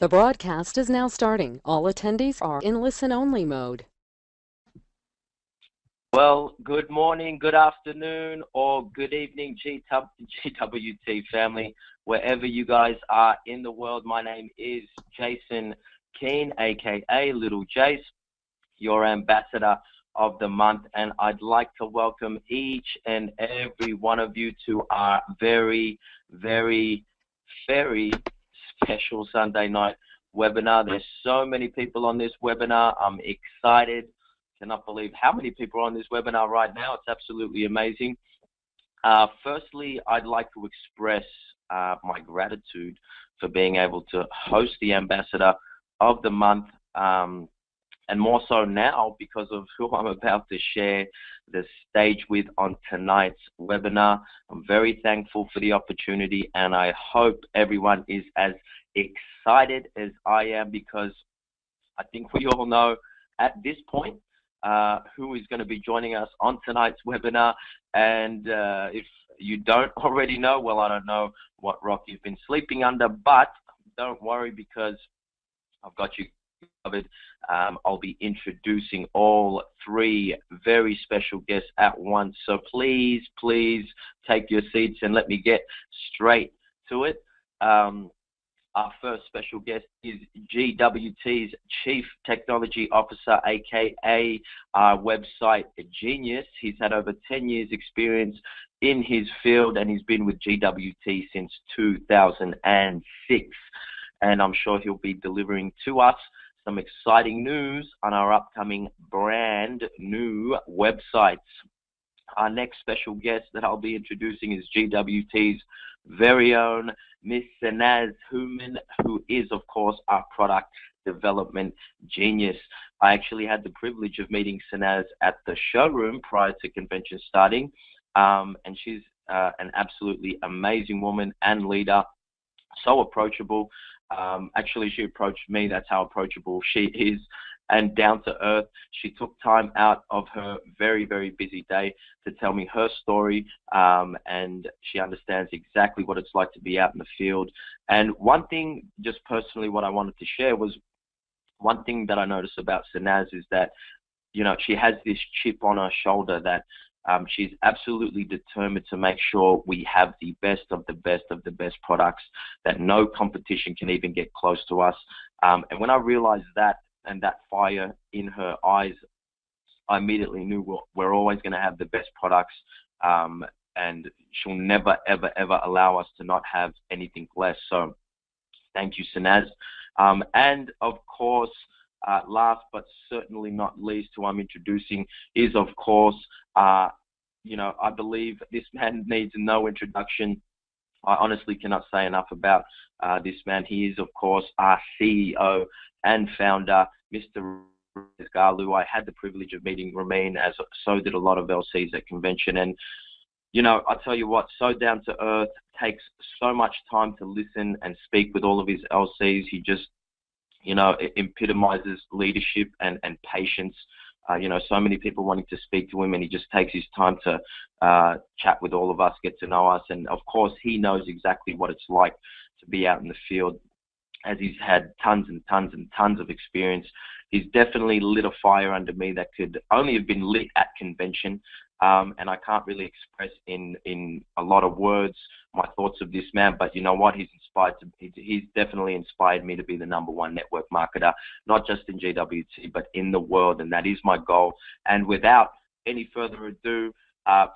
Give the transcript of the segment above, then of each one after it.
The broadcast is now starting. All attendees are in listen-only mode. Well, good morning, good afternoon, or good evening, GWT family, wherever you guys are in the world. My name is Jason Keane, aka Little Jace, your ambassador of the month, and I'd like to welcome each and every one of you to our very, very, very special Sunday night webinar. There's so many people on this webinar. I'm excited. Cannot believe how many people are on this webinar right now. It's absolutely amazing. Firstly, I'd like to express my gratitude for being able to host the Ambassador of the Month, and more so now because of who I'm about to share the stage with on tonight's webinar. I'm very thankful for the opportunity, and I hope everyone is as excited as I am, because I think we all know at this point who is going to be joining us on tonight's webinar. And if you don't already know, well, I don't know what rock you've been sleeping under, but don't worry, because I've got you covered. I'll be introducing all three very special guests at once. So please, please take your seats and let me get straight to it. Our first special guest is GWT's Chief Technology Officer, aka our website genius. He's had over 10 years experience in his field, and he's been with GWT since 2006. And I'm sure he'll be delivering to us some exciting news on our upcoming brand new websites. Our next special guest that I'll be introducing is GWT's very own Miss Sanaz Human, who is, of course, our product development genius. I actually had the privilege of meeting Sanaz at the showroom prior to convention starting, and she's an absolutely amazing woman and leader, so approachable. Actually, she approached me. That's how approachable she is, and down to earth. She took time out of her very, very busy day to tell me her story, and she understands exactly what it's like to be out in the field. And one thing, just personally, what I wanted to share was one thing that I noticed about Sanaz is that, you know, she has this chip on her shoulder that she's absolutely determined to make sure we have the best of the best of the best products, that no competition can even get close to us. And when I realized that, and that fire in her eyes, I immediately knew we're always going to have the best products, and she'll never, ever, ever allow us to not have anything less. So thank you, Sanaz. And of course, last but certainly not least, who I'm introducing is, of course, you know, I believe this man needs no introduction. I honestly cannot say enough about this man. He is, of course, our CEO and founder, Mr. Galu. I had the privilege of meeting Ramin, as so did a lot of LCs at convention. And, you know, I tell you what, so down to earth, takes so much time to listen and speak with all of his LCs. He just, you know, it epitomizes leadership and patience. You know, so many people wanting to speak to him, and he just takes his time to chat with all of us, get to know us. And of course, he knows exactly what it's like to be out in the field, as he's had tons and tons and tons of experience. He's definitely lit a fire under me that could only have been lit at convention. And I can't really express in a lot of words my thoughts of this man, but you know what? He's definitely inspired me to be the #1 network marketer, not just in GWT, but in the world, and that is my goal. And without any further ado,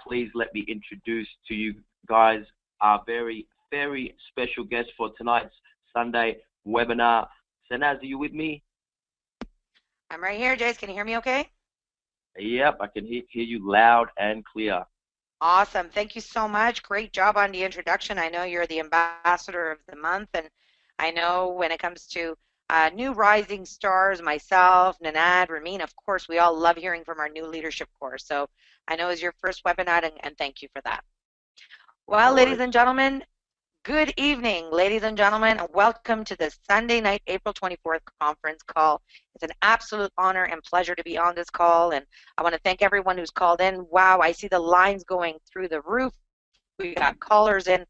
please let me introduce to you guys our very, very special guest for tonight's Sunday webinar. Sanaz, are you with me? I'm right here, Jace. Can you hear me okay? Yep, I can hear you loud and clear. Awesome. Thank you so much. Great job on the introduction. I know you're the ambassador of the month, and I know when it comes to new rising stars, myself, Nanad, Ramin, of course, we all love hearing from our new leadership course. So I know it's your first webinar, and thank you for that. Well, ladies and gentlemen, good evening, ladies and gentlemen, and welcome to the Sunday night, April 24th conference call. It's an absolute honor and pleasure to be on this call, and I want to thank everyone who's called in. Wow, I see the lines going through the roof. We got callers in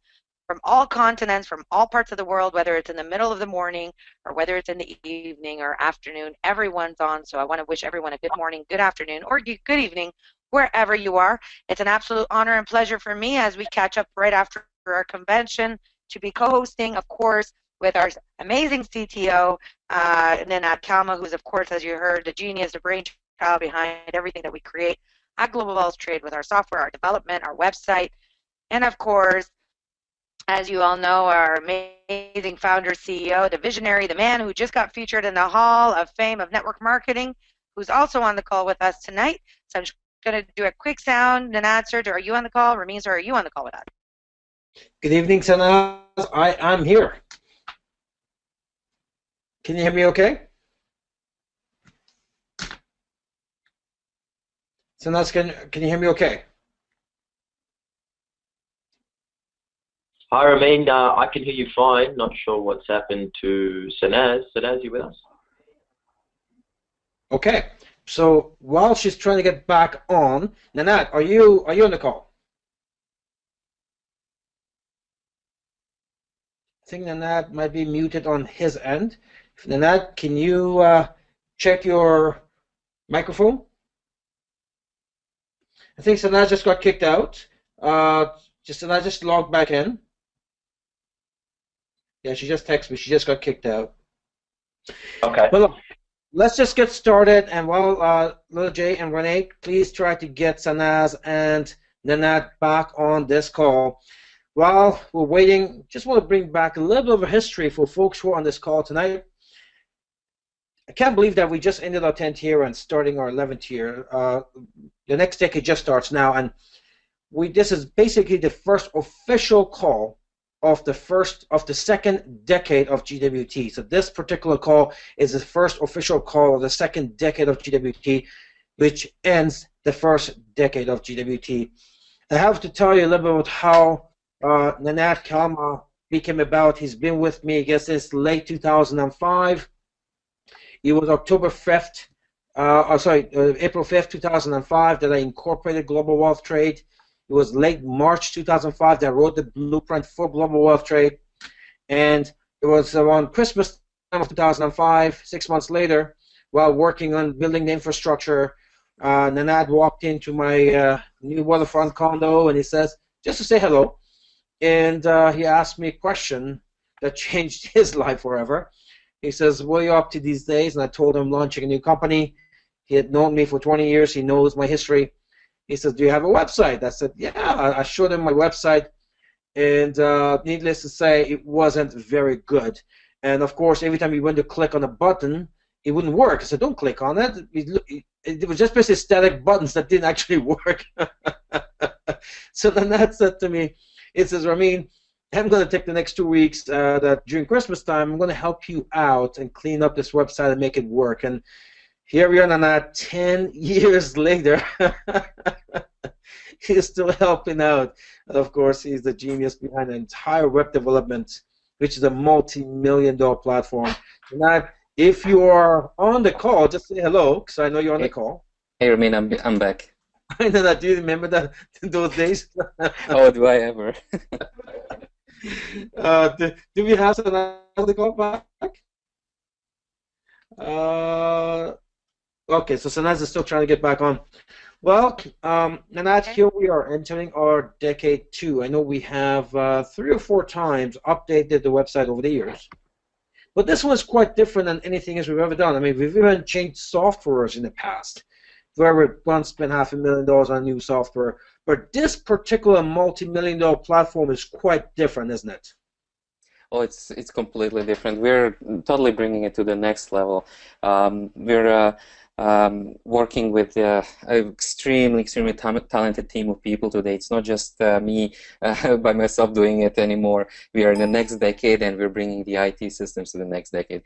from all continents, from all parts of the world, whether it's in the middle of the morning or whether it's in the evening or afternoon. Everyone's on, so I want to wish everyone a good morning, good afternoon, or good evening, wherever you are. It's an absolute honor and pleasure for me as we catch up right after our convention to be co-hosting, of course, with our amazing CTO, Ninad Kalma, who's, of course, as you heard, the genius, the brainchild behind everything that we create at Global Wealth Trade with our software, our development, our website, and of course, as you all know, our amazing founder, CEO, the visionary, the man who just got featured in the Hall of Fame of Network Marketing, who's also on the call with us tonight. So I'm just going to do a quick sound. Nanad, sir, are you on the call? Ramin, sir, are you on the call with us? Good evening, Sanaz. I'm here. Can you hear me okay? Sanaz, can you hear me okay? Hi, Ramin. I can hear you fine. Not sure what's happened to Sanaz. Sanaz, you with us? Okay. So while she's trying to get back on, Nanad, are you on the call? I think Nanad might be muted on his end. Nanad, can you check your microphone? I think Sanaz just got kicked out. Sanaz just logged back in. Yeah, she just texted me. She just got kicked out. Okay. Well, let's just get started. And while Little J and Renee, please try to get Sanaz and Nanad back on this call. While we're waiting, just want to bring back a little bit of a history for folks who are on this call tonight. I can't believe that we just ended our 10th year and starting our 11th year. The next decade just starts now, and this is basically the first official call of the second decade of GWT. So this particular call is the first official call of the second decade of GWT, which ends the first decade of GWT. I have to tell you a little bit about how Ninad Kalma became about. He's been with me, I guess, since late 2005. It was April 5th, 2005 that I incorporated Global Wealth Trade. It was late March 2005 that I wrote the blueprint for Global Wealth Trade. And it was around Christmas time of 2005, 6 months later, while working on building the infrastructure, Nanad walked into my new waterfront condo and he says, just to say hello. And he asked me a question that changed his life forever. He says, what are you up to these days? And I told him launching a new company. He had known me for 20 years. He knows my history. He says, do you have a website? I said, yeah. I showed him my website. And needless to say, it wasn't very good. And, of course, every time he went to click on a button, it wouldn't work. I said, don't click on it. It was just basically static buttons that didn't actually work. So then that said to me, it says, Ramin, I'm going to take the next 2 weeks that during Christmas time, I'm going to help you out and clean up this website and make it work. And here we are now, 10 years later. He's still helping out. And of course, he's the genius behind the entire web development, which is a multi-million-dollar platform. Now, if you are on the call, just say hello, because I know you're on the call. Hey, Ramin, I'm back. I know that. Do you remember those days? Oh, do I ever? Do we have another call back? Okay, so Sanaz is still trying to get back on. Well, Nanad, here we are entering our decade 2. I know we have 3 or 4 times updated the website over the years. But this one is quite different than anything else we've ever done. I mean, we've even changed softwares in the past, where we once spent $500,000 on new software. But this particular multi-million-dollar platform is quite different, isn't it? Oh, it's completely different. We're totally bringing it to the next level. We're working with an extremely talented team of people today. It's not just me by myself doing it anymore. We are in the next decade, and we're bringing the IT systems to the next decade.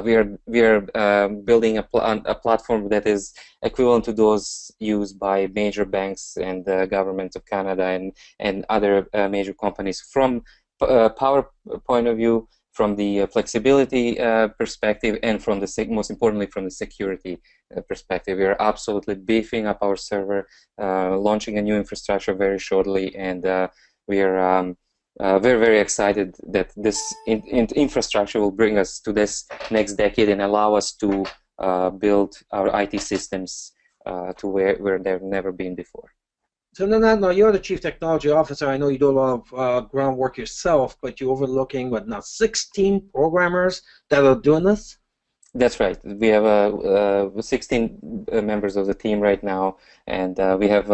We are building a platform that is equivalent to those used by major banks and the governments of Canada and other major companies. From power point of view, from the flexibility perspective, and from the most importantly from the security perspective. We are absolutely beefing up our server, launching a new infrastructure very shortly, and we are very, very excited that this infrastructure will bring us to this next decade and allow us to build our IT systems to where they've never been before. So no, you're the Chief Technology Officer. I know you do a lot of groundwork yourself, but you're overlooking, what now, 16 programmers that are doing this? That's right. We have 16 members of the team right now, and we have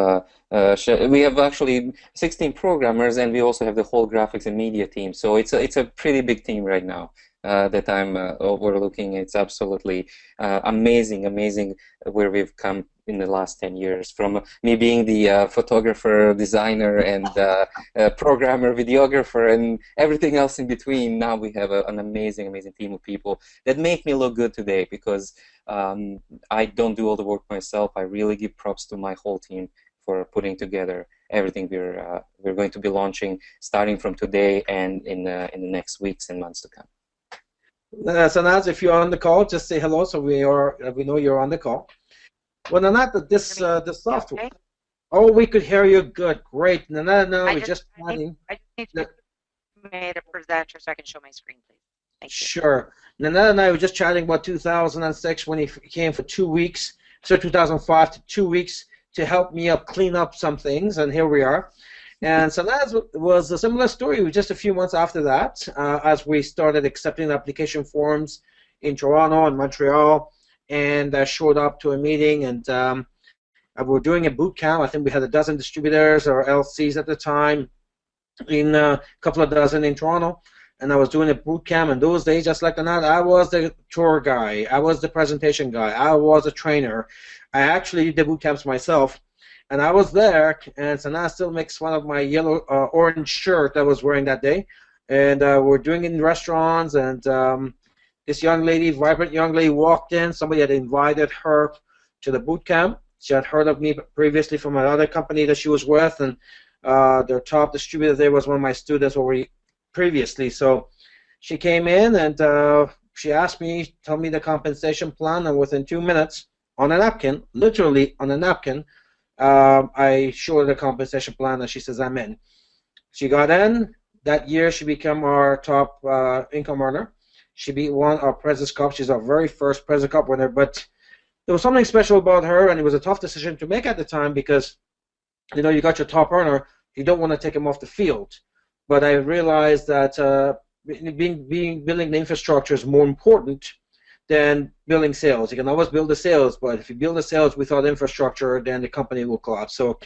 actually 16 programmers, and we also have the whole graphics and media team. So it's a pretty big team right now that I'm overlooking. It's absolutely amazing where we've come in the last 10 years. From me being the photographer, designer, and programmer, videographer, and everything else in between. Now we have an amazing team of people that make me look good today, because I don't do all the work myself. I really give props to my whole team for putting together everything we're going to be launching starting from today and in the next weeks and months to come. Sanaz, if you're on the call, just say hello so we know you're on the call. Well, Nanat, this software. Okay. Oh, we could hear you good. Great. Nanat, no, we're just I chatting. need to be made a presenter so I can show my screen, please. Thank you. Sure. Nanat and I were just chatting about 2006 when he came for 2 weeks, so 2005 to 2 weeks to help me clean up some things, and here we are. And so that was a similar story just a few months after that, as we started accepting application forms in Toronto and Montreal, and I showed up to a meeting, and we were doing a boot camp. I think we had a dozen distributors or LCs at the time, in a couple of dozen in Toronto, and I was doing a boot camp. In those days, just like that, I was the tour guy, I was the presentation guy, I was a trainer. I actually did the boot camps myself, and I was there, and Sanaa still makes fun of my yellow, orange shirt I was wearing that day, and we're doing it in restaurants, and this young lady, vibrant young lady, walked in. Somebody had invited her to the boot camp. She had heard of me previously from another company that she was with, and their top distributor there was one of my students already previously. So she came in, and she asked me, tell me the compensation plan, and within 2 minutes, on a napkin, literally on a napkin, I showed her the compensation plan, and she says, I'm in. She got in. That year, she became our top income earner. She won our President's Cup. She's our very first President's Cup winner. But there was something special about her, and it was a tough decision to make at the time, because, you know, you got your top earner, you don't want to take him off the field. But I realized that building the infrastructure is more important than building sales. You can always build the sales, but if you build the sales without infrastructure, then the company will collapse. So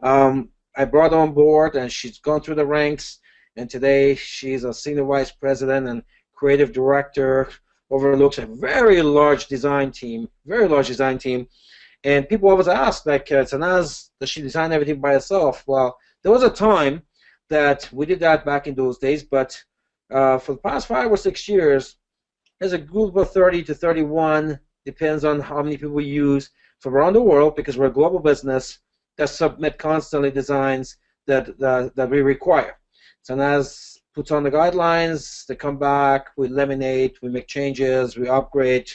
I brought her on board, and she's gone through the ranks, and today she's a senior vice president and creative director, overlooks a very large design team, and people always ask, like, Sanaz, does she design everything by herself? Well, there was a time that we did that back in those days, but for the past 5 or 6 years, there's a group of 30 to 31, depends on how many people we use, from around the world, because we're a global business, that submit constantly designs that we require. Sanaz puts on the guidelines, they come back, we eliminate, we make changes, we upgrade.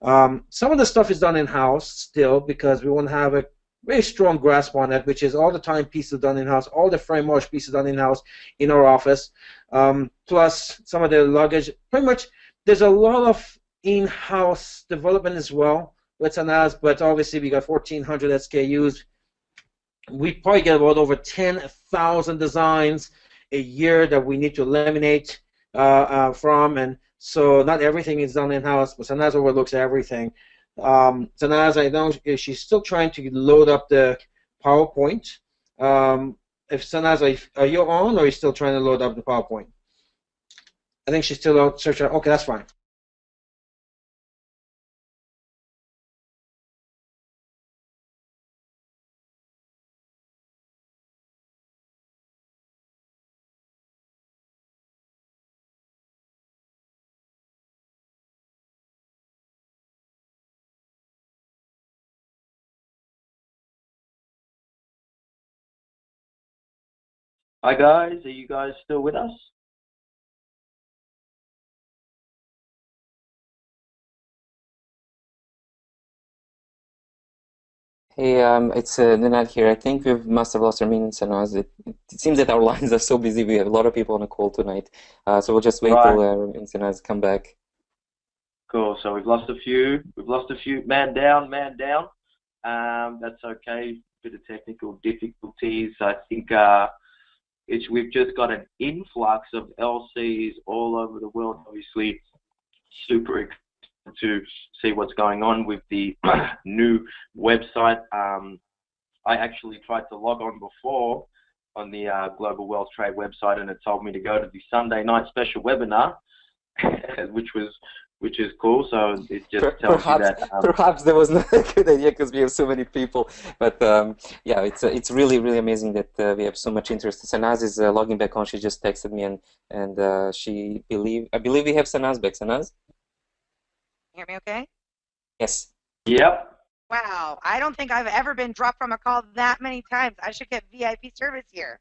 Some of the stuff is done in-house still, because we want to have a very strong grasp on it, which is all the time pieces done in-house, all the framework pieces done in-house in our office, plus some of the luggage. Pretty much, there's a lot of in-house development as well with Sanaz, but obviously we got 1,400 SKUs. We probably get about over 10,000 designs a year that we need to eliminate from, and so not everything is done in-house, but Sanaz overlooks everything. Sanaz, I know she's still trying to load up the PowerPoint. If Sanaz, are you on, or are you still trying to load up the PowerPoint? I think she's still out searching. Okay, that's fine. Hi guys, are you guys still with us? Hey, it's Ninad here. I think we must have lost Ramin and Sanaz. It seems that our lines are so busy. We have a lot of people on the call tonight. So we'll just wait till Right. Ramin and Sanaz come back. Cool. So we've lost a few. We've lost a few. Man down, man down. That's okay. Bit of technical difficulties. I think we've just got an influx of LCs all over the world. Obviously, super excited to see what's going on with the new website. I actually tried to log on before on the Global Wealth Trade website, and it told me to go to the Sunday night special webinar, which is cool. So it just tells you that. Perhaps that was not a good idea because we have so many people. But yeah, it's really amazing that we have so much interest. Sanaz is logging back on. She just texted me and I believe we have Sanaz back. Sanaz? Hear me okay? Yes. Yep. Wow, I don't think I've ever been dropped from a call that many times. I should get VIP service here.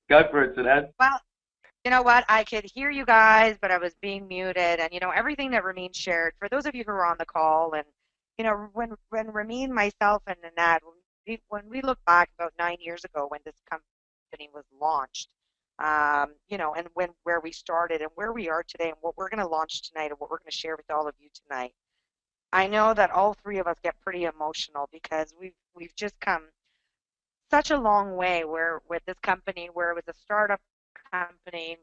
Go for it, Sanaz. Well, you know what? I could hear you guys, but I was being muted. And, everything that Ramin shared, for those of you who were on the call, and, when Ramin, myself, and Nanad, when we look back about 9 years ago when this company was launched, and where we started and where we are today and what we're going to launch tonight and what we're going to share with all of you tonight, I know that all three of us get pretty emotional because we've just come such a long way where with this company where it was a startup company.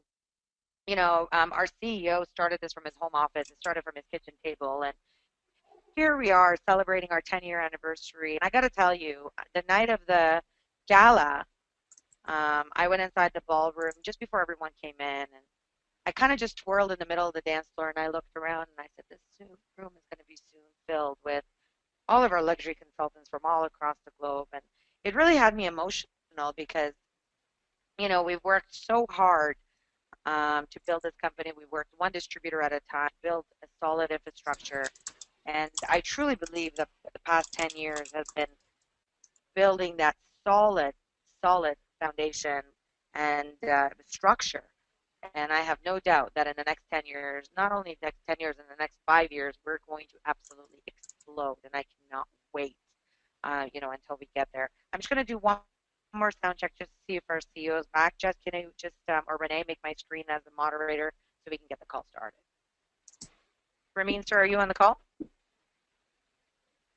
Our CEO started this from his home office. It started from his kitchen table, and here we are celebrating our 10-year anniversary. And I got to tell you, the night of the gala, I went inside the ballroom just before everyone came in, and I kind of just twirled in the middle of the dance floor, and I looked around, and I said, this room is going to be soon filled with all of our luxury consultants from all across the globe. And it really had me emotional because, we've worked so hard to build this company. We worked one distributor at a time, built a solid infrastructure, and I truly believe that the past 10 years has been building that solid foundation and structure. And I have no doubt that in the next 10 years, not only next 10 years, in the next 5 years, we're going to absolutely explode. And I cannot wait, until we get there. I'm just going to do one more sound check just to see if our CEO is back. Jess, can you just, or Renee, make my screen as the moderator so we can get the call started? Ramin, sir, are you on the call?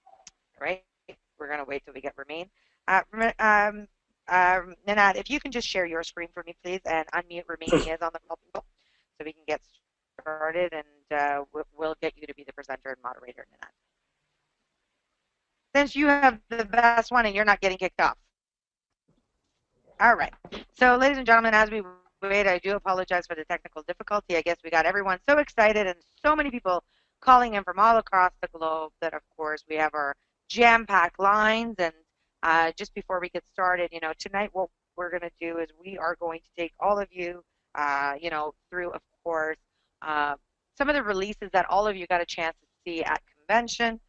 All right. We're going to wait till we get Ramin. Nanad, if you can just share your screen for me, please, and unmute Ramin. He is on the call, so we can get started, and we'll get you to be the presenter and moderator, Nanad. Since you have the best one and you're not getting kicked off. All right. So, ladies and gentlemen, as we wait, I do apologize for the technical difficulty. I guess we got everyone so excited and so many people calling in from all across the globe that, of course, we have our jam-packed lines. And just before we get started, tonight what we're going to do is we are going to take all of you, through, of course, some of the releases that all of you got a chance to see at convention.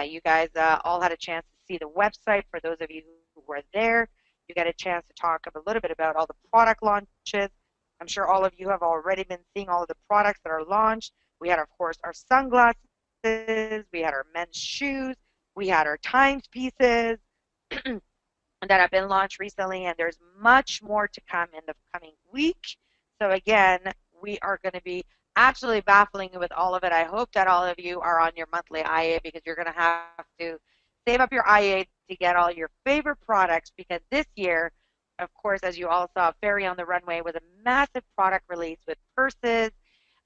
You guys all had a chance to see the website for those of you who were there. You got a chance to talk a little bit about all the product launches. I'm sure all of you have already been seeing all of the products that are launched. We had, of course, our sunglasses. We had our men's shoes. We had our timepieces that have been launched recently, and there's much more to come in the coming week. So again, we are going to be absolutely baffling with all of it. I hope that all of you are on your monthly IA because you're going to have to save up your IA to get all your favorite products because this year, of course, as you all saw, Ferry on the Runway was a massive product release with purses,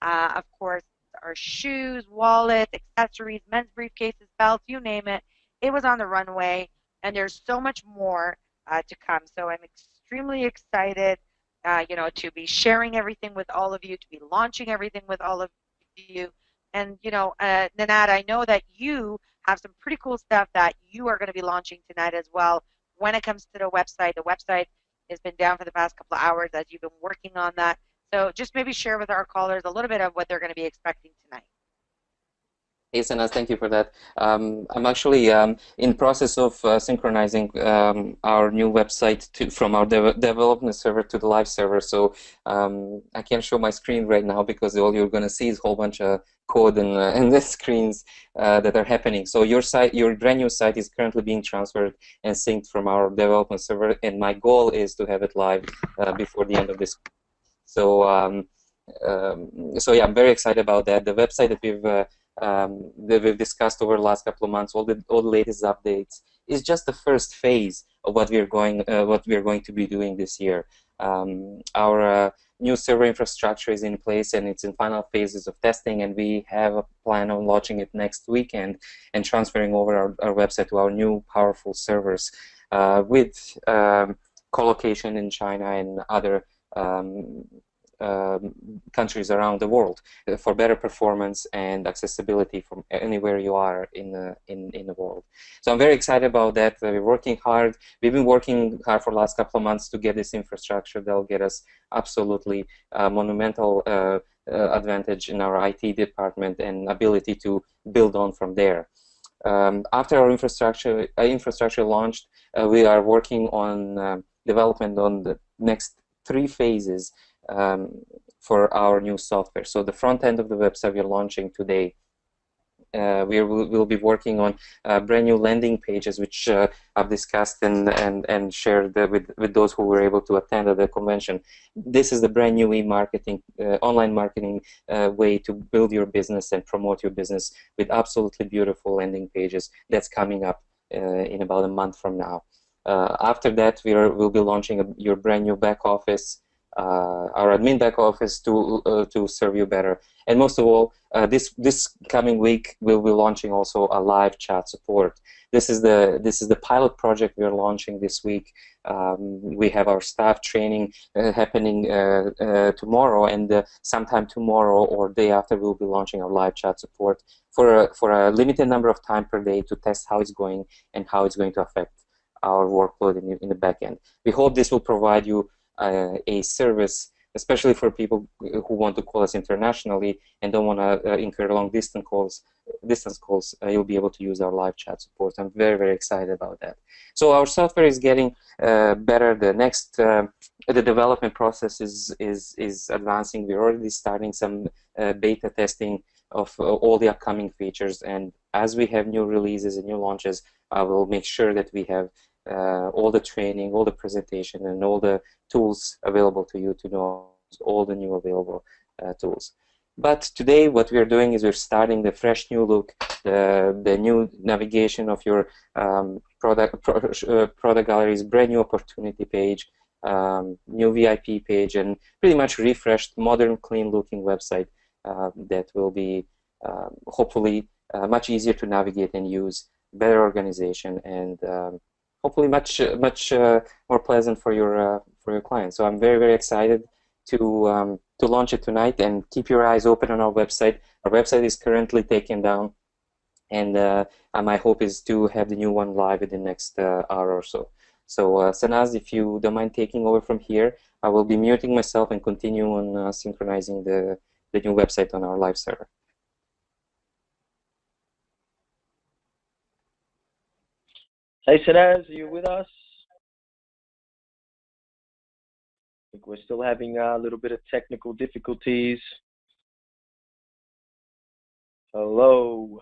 of course, our shoes, wallets, accessories, men's briefcases, belts, you name it. It was on the runway, and there's so much more to come. So I'm extremely excited, to be sharing everything with all of you, to be launching everything with all of you. And, Nanad, I know that you have some pretty cool stuff that you are going to be launching tonight as well when it comes to the website. The website has been down for the past couple of hours as you've been working on that. So just maybe share with our callers a little bit of what they're going to be expecting tonight. Hey, Sanas, thank you for that. I'm actually in process of synchronizing our new website from our development server to the live server. So I can't show my screen right now because all you're going to see is a whole bunch of code and the screens that are happening. So your site, your brand new site, is currently being transferred and synced from our development server, and my goal is to have it live before the end of this. So so yeah, I'm very excited about that. The website that we've discussed over the last couple of months, all the latest updates, is just the first phase of what we're going to be doing this year. Our new server infrastructure is in place and it's in final phases of testing, and we have a plan on launching it next weekend and transferring over our website to our new powerful servers with co-location in China and other countries around the world for better performance and accessibility from anywhere you are in the world. So I'm very excited about that. We're working hard. We've been working hard for the last couple of months to get this infrastructure that'll get us absolutely monumental advantage in our IT department and ability to build on from there. After our infrastructure launched, we are working on development on the next 3 phases for our new software. So the front end of the website we're launching today. We'll be working on brand new landing pages, which I've discussed and shared with those who were able to attend at the convention. This is the brand new e-marketing, online marketing way to build your business and promote your business with absolutely beautiful landing pages. That's coming up in about a month from now. After that, we'll be launching your brand new back office, our admin back office to serve you better. And most of all, this coming week we'll be launching also a live chat support. This is the pilot project we are launching this week. We have our staff training happening tomorrow, and sometime tomorrow or day after we'll be launching our live chat support for a limited number of time per day to test how it's going and how it's going to affect our workload in the back end. We hope this will provide you a service, especially for people who want to call us internationally and don't want to incur long distance calls. You'll be able to use our live chat support. I'm very, very excited about that. So our software is getting better. The development process is advancing. We're already starting some beta testing of all the upcoming features, and as we have new releases and new launches, I will make sure that we have all the training, all the presentation, and all the tools available to you to know all the new available tools. But today what we are doing is we're starting the fresh new look, the new navigation of your product galleries, brand new opportunity page, new VIP page, and pretty much refreshed, modern, clean looking website that will be hopefully much easier to navigate and use, better organization, and hopefully much more pleasant for your clients. So I'm very, very excited to launch it tonight, and keep your eyes open on our website. Our website is currently taken down, and my hope is to have the new one live in the next hour or so. So Sanaz, if you don't mind taking over from here, I will be muting myself and continue on synchronizing the new website on our live server. Hey Sanaz, are you with us? I think we're still having a little bit of technical difficulties. Hello.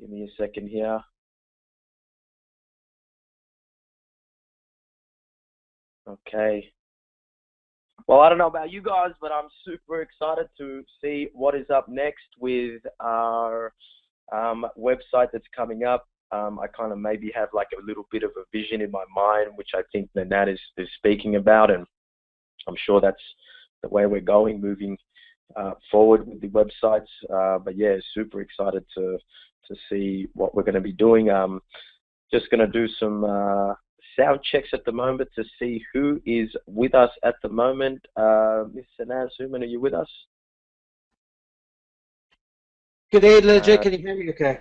Give me a second here. Okay. Well, I don't know about you guys, but I'm super excited to see what is up next with our website that's coming up. I kind of maybe have like a little bit of a vision in my mind, which I think Nat is speaking about, and I'm sure that's the way we're going, moving forward with the websites. But yeah, super excited to see what we're going to be doing. Just going to do some sound checks at the moment to see who is with us at the moment. Miss Sanaz Human, are you with us? Good day, Jay. Can you hear me okay?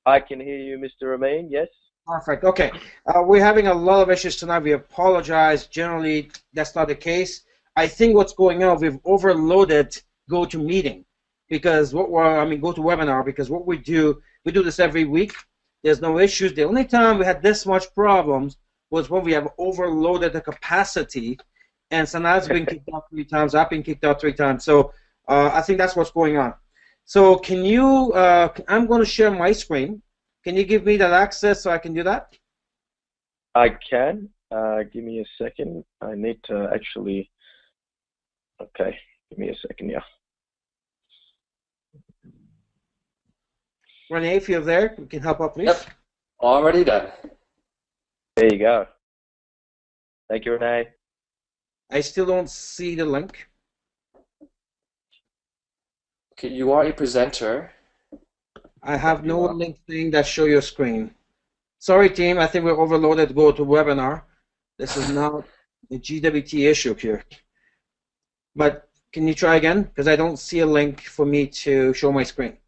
I can hear you, Mr. Amin, yes. Perfect. Okay. We're having a lot of issues tonight. We apologize. Generally, that's not the case. I think what's going on, we've overloaded GoToMeeting. because go to webinar, because what we do this every week. There's no issues. The only time we had this much problems was when we have overloaded the capacity, and Sanad's been kicked out 3 times. I've been kicked out 3 times. So I think that's what's going on. So can you? I'm going to share my screen. Can you give me that access so I can do that? I can. Give me a second. I need to actually. Okay, give me a second. Yeah. Renee, if you're there, you can help out, please. Yep, already done. There you go. Thank you, Renee. I still don't see the link. Okay, you are a presenter. I have no link thing that show your screen. Sorry, team. I think we're overloaded. Go to webinar. This is not a GWT issue here. But can you try again? Because I don't see a link for me to show my screen.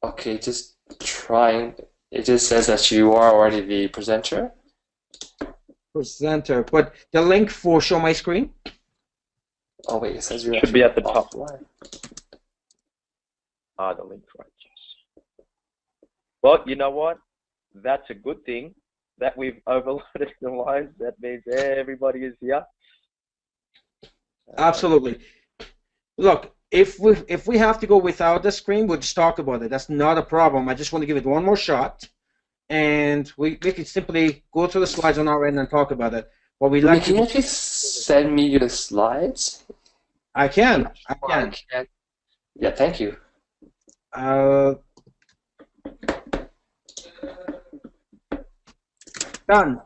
Okay, just trying. It just says that you are already the presenter. Presenter. But the link for show my screen? Oh wait, it says you should be at the top. Offline. The link right. Yes. Well, you know what? That's a good thing that we've overloaded the lines. That means everybody is here. Absolutely. Look, if we have to go without the screen, we'll just talk about it. That's not a problem. I just want to give it one more shot, and we can simply go through the slides on our end and talk about it. What we like. Can you actually send me your slides? I can. Yeah, thank you. Done.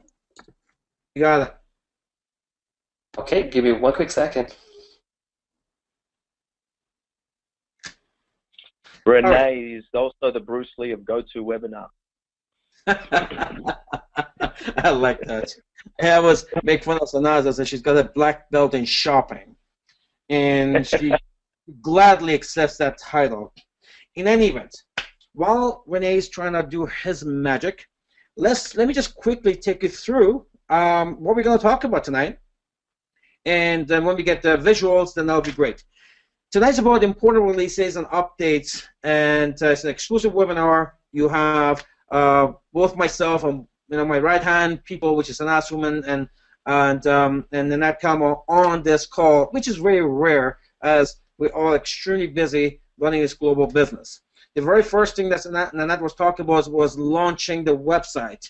You got it. Okay, give me one quick second. Renee is also the Bruce Lee of GoToWebinar. I like that. I was make fun of Sanaz and she's got a black belt in shopping, and she gladly accepts that title. In any event, while Renee is trying to do his magic, let me just quickly take you through what we're going to talk about tonight. And then when we get the visuals, then that'll be great. Tonight's about important releases and updates, and it's an exclusive webinar. You have both myself and my right-hand people, which is Anas Woman and Nanat Kamo on this call, which is very rare as we're all extremely busy running this global business. The very first thing that Nanat was talking about was launching the website.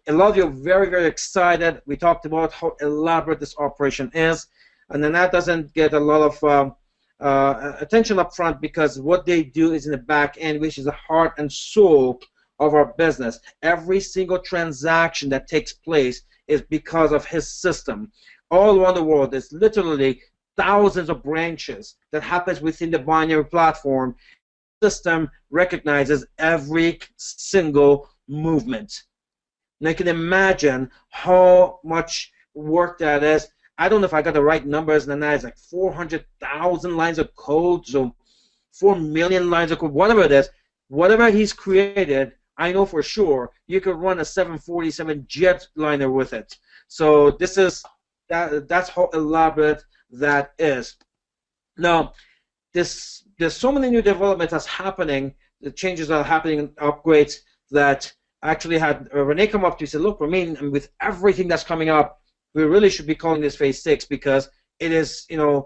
A lot of you are very, very excited. We talked about how elaborate this operation is, and Nanat doesn't get a lot of attention up front because what they do is in the back end, which is the heart and soul of our business. Every single transaction that takes place is because of his system. All around the world, there's literally thousands of branches that happens within the binary platform. The system recognizes every single movement. And I can imagine how much work that is. I don't know if I got the right numbers, and that is like 400,000 lines of code, so 4 million lines of code, whatever it is, whatever he's created, I know for sure you could run a 747 jetliner with it. So this is that's how elaborate that is. Now, there's so many new developments that's happening, the changes that are happening, upgrades that actually had Renee come up to me and say, look, Ramin, and with everything that's coming up, we really should be calling this phase 6 because it is, the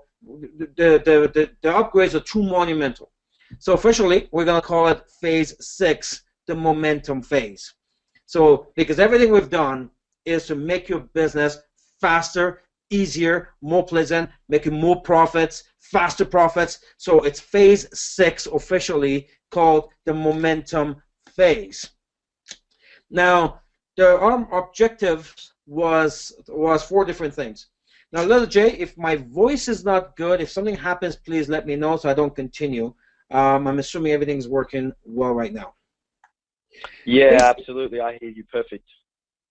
upgrades are too monumental. So officially, we're going to call it phase 6, the momentum phase. So because everything we've done is to make your business faster, easier, more pleasant, making more profits, faster profits. So it's phase 6 officially called the momentum phase. Now, our objective was 4 different things. Now, little J, if my voice is not good, if something happens, please let me know so I don't continue. I'm assuming everything's working well right now. Yeah, absolutely. I hear you perfect.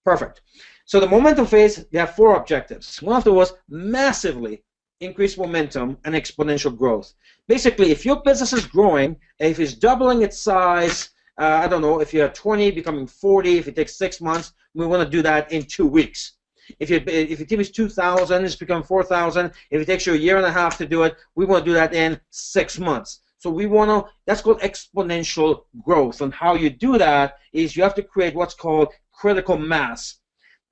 Perfect. So the momentum phase, they have 4 objectives. One of them was massively increase momentum and exponential growth. Basically, if your business is growing, if it's doubling its size, I don't know, if you're 20 becoming 40, if it takes 6 months, we want to do that in 2 weeks. If your team is 2,000, it's become 4,000. If it takes you a year and a half to do it, we want to do that in 6 months. So we want to, that's called exponential growth. And how you do that is you have to create what's called critical mass.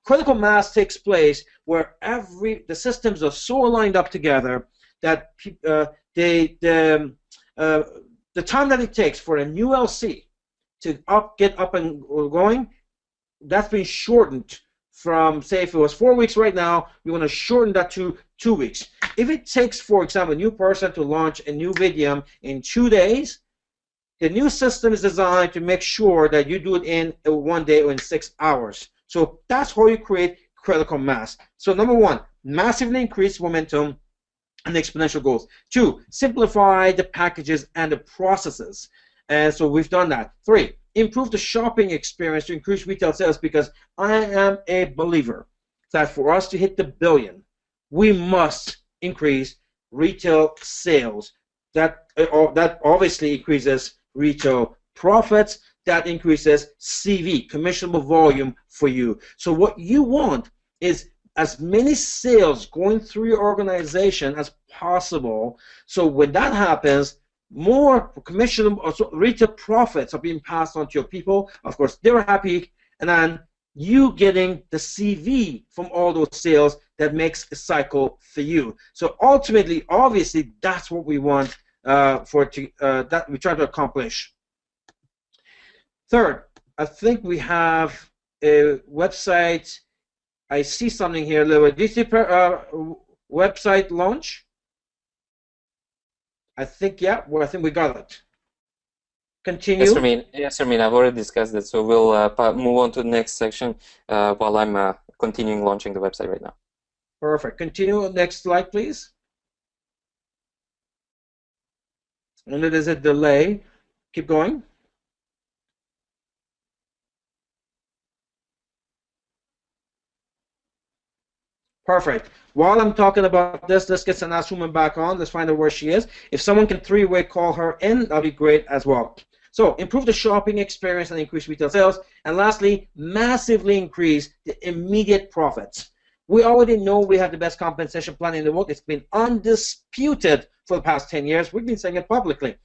Critical mass takes place where the systems are so lined up together that the time that it takes for a new LC to get up and going, that's been shortened from, say, if it was 4 weeks right now, we want to shorten that to 2 weeks. If it takes, for example, a new person to launch a new video in 2 days, the new system is designed to make sure that you do it in 1 day or in 6 hours. So that's how you create critical mass. So number one, massively increase momentum and exponential growth. 2, simplify the packages and the processes. And so we've done that. 3, improve the shopping experience to increase retail sales, because I am a believer that for us to hit the billion, we must increase retail sales. That obviously increases retail profits. That increases CV, commissionable volume, for you. So what you want is as many sales going through your organization as possible. So when that happens, more commissionable, so retail profits are being passed on to your people. Of course, they're happy, and then you getting the CV from all those sales that makes a cycle for you. So ultimately, obviously, that's what we want that we try to accomplish. Third, I think we have a website. I see something here. This is website launch. I think, yeah. Well, I think we got it. Continue. Yes, Ramin. I've already discussed that, so we'll move on to the next section while I'm continuing launching the website right now. Perfect. Continue. Next slide, please. And there's a delay. Keep going. Perfect. While I'm talking about this, let's get Sanaz woman back on. Let's find out where she is. If someone can three-way call her in, that'll be great as well. So, improve the shopping experience and increase retail sales. And lastly, massively increase the immediate profits. We already know we have the best compensation plan in the world. It's been undisputed for the past 10 years. We've been saying it publicly.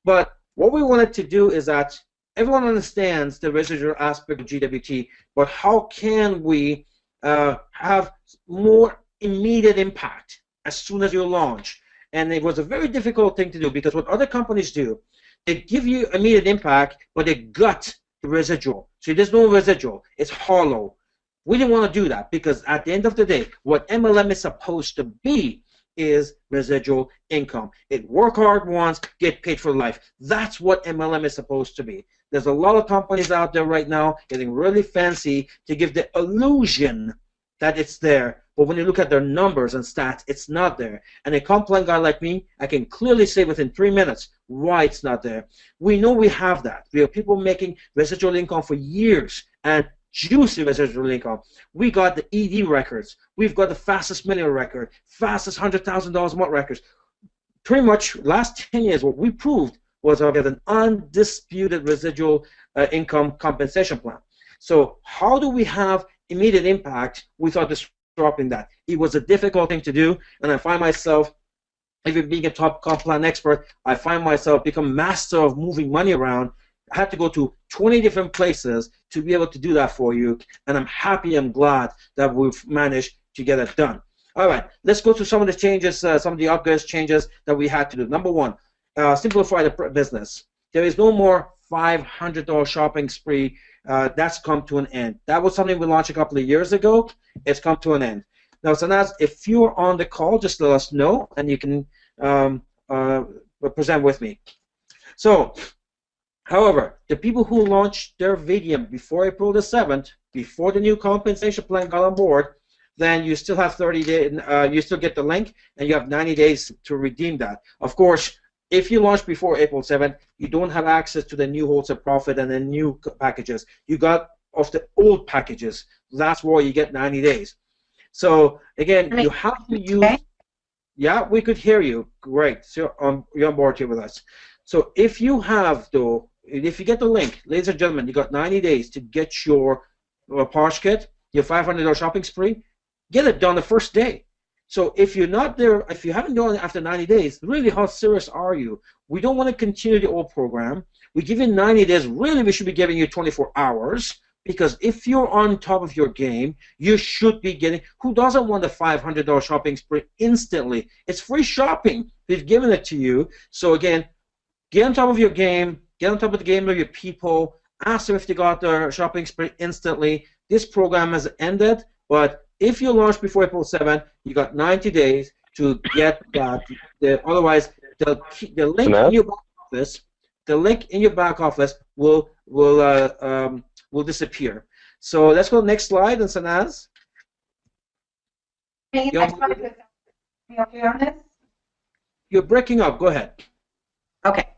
But what we wanted to do is that everyone understands the residual aspect of GWT, but how can we have more immediate impact as soon as you launch? And it was a very difficult thing to do, because what other companies do, they give you immediate impact, but they gut the residual. So there's no residual. It's hollow. We didn't want to do that, because at the end of the day, what MLM is supposed to be is residual income. It work hard once, get paid for life. That's what MLM is supposed to be. There's a lot of companies out there right now getting really fancy to give the illusion that it's there, but when you look at their numbers and stats, it's not there. And a compliant guy like me, I can clearly say within 3 minutes why it's not there. We know we have that. We have people making residual income for years, and juicy residual income. We got the ED records. We've got the fastest millionaire record, fastest $100,000 a month records. Pretty much last 10 years, what we proved was we had an undisputed residual income compensation plan. So how do we have immediate impact without disrupting that? It was a difficult thing to do, and I find myself, even being a top comp plan expert, I find myself become master of moving money around. I had to go to 20 different places to be able to do that for you, and I'm happy and glad that we've managed to get it done. All right, let's go to some of the changes, some of the upgrades changes that we had to do. Number one, simplify the business. There is no more $500 shopping spree. That's come to an end. That was something we launched a couple of years ago. It's come to an end. Now, Sanaz, if you're on the call, just let us know, and you can present with me. So, however, the people who launched their video before April the 7th, before the new compensation plan got on board, then you still have 30 days. You still get the link, and you have 90 days to redeem that. Of course, if you launch before April 7th, you don't have access to the new wholesale profit and the new packages. You got off the old packages. That's why you get 90 days. So again, you have to use. Yeah, we could hear you. Great. So you're on board here with us. So if you have, though, if you get the link, ladies and gentlemen, you got 90 days to get your Porsche kit, your $500 shopping spree. get it done the first day. So if you're not there, if you haven't done it after 90 days, really how serious are you? We don't want to continue the old program. We give you 90 days. Really, we should be giving you 24 hours, because if you're on top of your game, you should be getting, who doesn't want a $500 shopping spree instantly? It's free shopping. We've given it to you. So again, get on top of your game, get on top of the game of your people, ask them if they got their shopping spree instantly. This program has ended, but if you launch before April 7, you got 90 days to get that. Otherwise, the link in your back office, the link in your back office will disappear. So let's go to the next slide, and Sanaz. Hey, I just wanted to be okay on this. You're breaking up. Go ahead. Okay.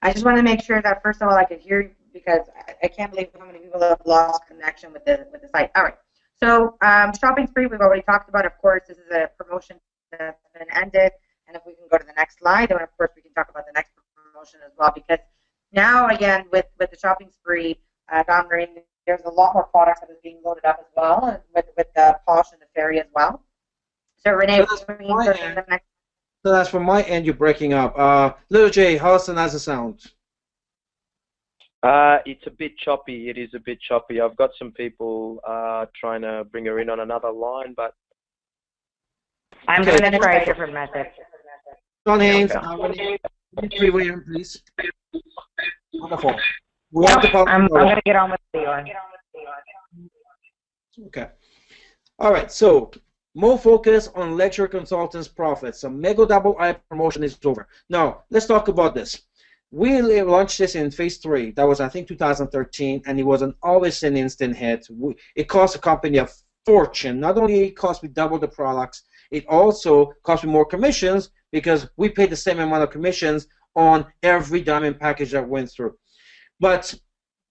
I just want to make sure that first of all I could hear you, because I can't believe how many people have lost connection with the site. All right. So shopping spree, we've already talked about. Of course, this is a promotion that's been ended. And if we can go to the next slide, and of course we can talk about the next promotion as well, because now again with the shopping spree, Dominic, there's a lot more products that is being loaded up as well, and with the Posh and the Fairy as well. So Renee, So that's from my end. You're breaking up. Little J, how's Sanaz sound? It's a bit choppy. It is a bit choppy. I've got some people trying to bring her in on another line, but I'm going to try a different method. John Haynes, Okay. William, please. Wonderful. I'm going to get on with Leon. Okay. All right. So more focus on lecture consultants' profits. So Mega Double I promotion is over. Now let's talk about this. We launched this in phase 3. That was, I think, 2013, and it was always an instant hit. It cost the company a fortune. Not only it cost me double the products, it also cost me more commissions, because we paid the same amount of commissions on every diamond package that went through. But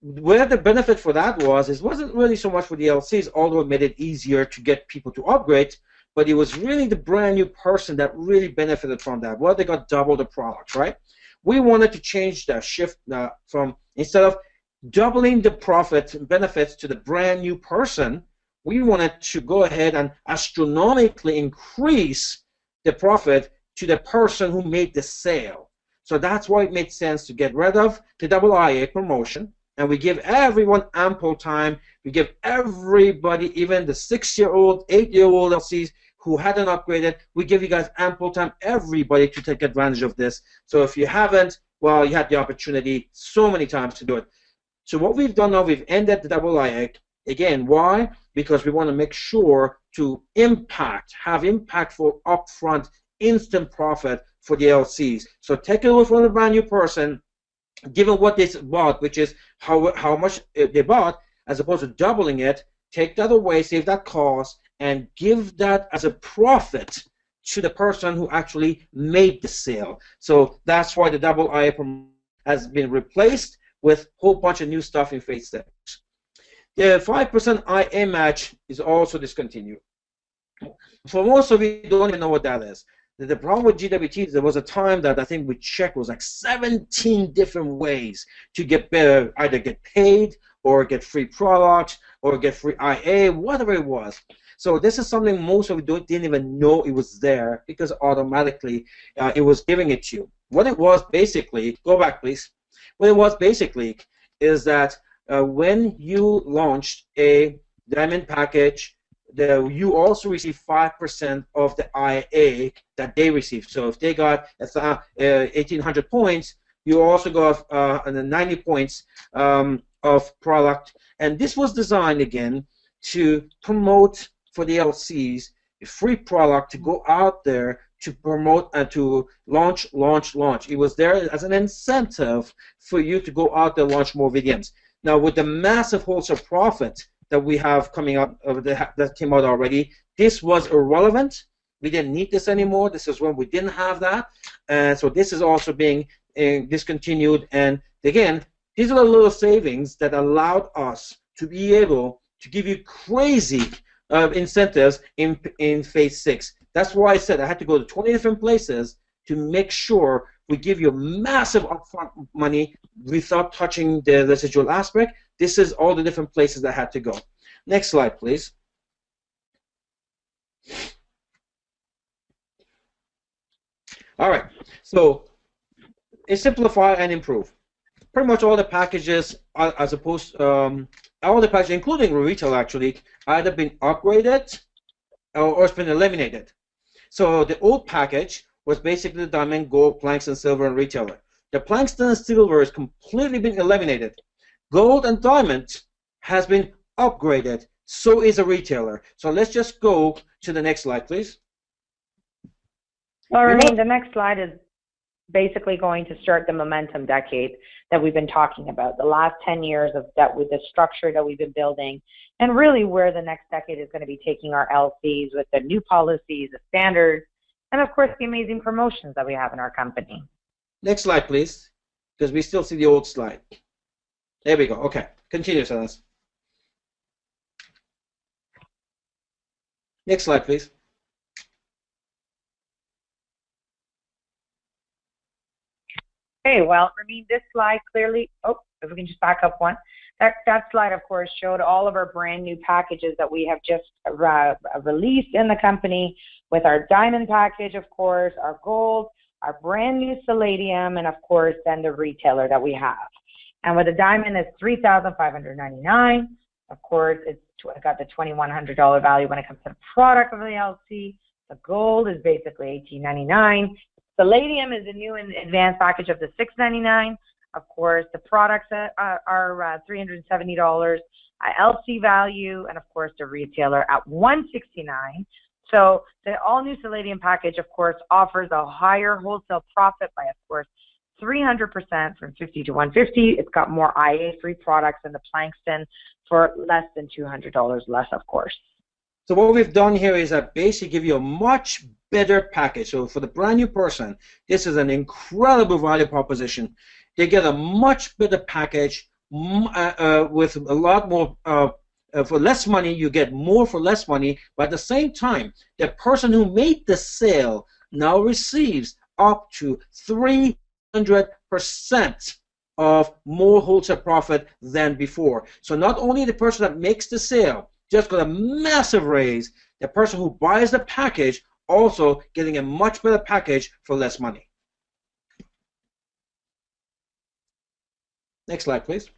where the benefit for that was, it wasn't really so much for the LCs, although it made it easier to get people to upgrade, but it was really the brand new person that really benefited from that. Well, they got double the products, right? We wanted to change the shift from, instead of doubling the profit and benefits to the brand new person, we wanted to go ahead and astronomically increase the profit to the person who made the sale. So that's why it made sense to get rid of the double IA promotion, and we give everyone ample time. We give everybody, even the 6-year-old, 8-year-old LCs who hadn't upgraded, we give you guys ample time, everybody, to take advantage of this. So if you haven't, well, you had the opportunity so many times to do it. So what we've done now, we've ended the double IA. Again, why? Because we want to make sure to have impactful, upfront, instant profit for the LCs. So take a look from the brand new person, given what they bought, which is how much they bought, as opposed to doubling it, take that away, save that cost, and give that as a profit to the person who actually made the sale. So that's why the double IA has been replaced with a whole bunch of new stuff in phase 6. The 5% IA match is also discontinued. For most of you, don't even know what that is. The problem with GWT is there was a time that I think we checked was like 17 different ways to get better, either get paid or get free products or get free IA, whatever it was. So this is something most of you didn't even know it was there, because automatically it was giving it to you. What it was basically, go back please, what it was basically is that when you launched a diamond package, you also receive 5% of the IA that they received. So if they got 1,800 points, you also got 90 points of product. And this was designed, again, to promote for the LCs a free product to go out there to promote and to launch. It was there as an incentive for you to go out there and launch more VDMs. Now, with the massive wholesale profit that we have coming up, that came out already, this was irrelevant. We didn't need this anymore. This is when we didn't have that. And so this is also being discontinued. And again, these are the little savings that allowed us to be able to give you crazy incentives in phase 6. That's why I said I had to go to 20 different places to make sure we give you massive upfront money without touching the residual aspect. This is all the different places that had to go. Next slide, please. All right, so it's simplify and improve. Pretty much all the packages, as opposed, all the packages, including retail, actually, either been upgraded or it's been eliminated. So the old package was basically the diamond, gold, planks, and silver, and retailer. The planks and silver has completely been eliminated. Gold and diamond has been upgraded. So is a retailer. So let's just go to the next slide, please. Well, Ramin, the next slide is basically going to start the momentum decade that we've been talking about, the last 10 years of that with the structure that we've been building, and really where the next decade is going to be taking our LCs with the new policies, the standards, and of course the amazing promotions that we have in our company. Next slide, please, because we still see the old slide. There we go. Okay, continue, Sanas. Next slide, please. Okay, well, I mean, this slide clearly, if we can just back up one, that slide, of course, showed all of our brand new packages that we have just released in the company with our diamond package, of course, our gold, our brand new Palladium, and of course, then the retailer that we have. And with the diamond, it's $3,599. Of course, it's got the $2,100 value when it comes to the product of the LC. The gold is basically $1,899. Palladium is a new and advanced package of the $699. Of course, the products are $370. LC value, and of course, the retailer at $169. So the all-new Palladium package, of course, offers a higher wholesale profit by, of course, 300% from $50 to $150. It's got more IA-free products than the Plankston for less than $200 less, of course. So what we've done here is basically give you a much better package. So for the brand new person, this is an incredible value proposition. They get a much better package with a lot more, for less money. You get more for less money, but at the same time, the person who made the sale now receives up to 300% of more wholesale profit than before. So not only the person that makes the sale just got a massive raise, the person who buys the package also getting a much better package for less money. Next slide, please.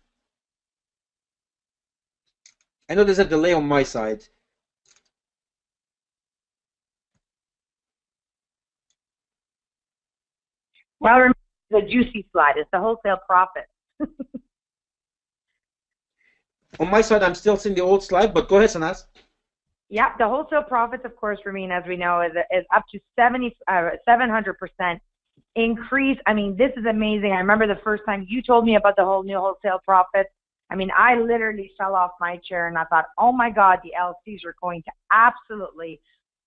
I know there's a delay on my side. Well, remember the juicy slide is the wholesale profit. On my side, I'm still seeing the old slide, but go ahead, Sanas. Yeah, the wholesale profits, of course, Ramin, as we know, is up to 700% increase. I mean, this is amazing. I remember the first time you told me about the whole new wholesale profits. I mean, I literally fell off my chair and I thought, oh my God, the LCs are going to absolutely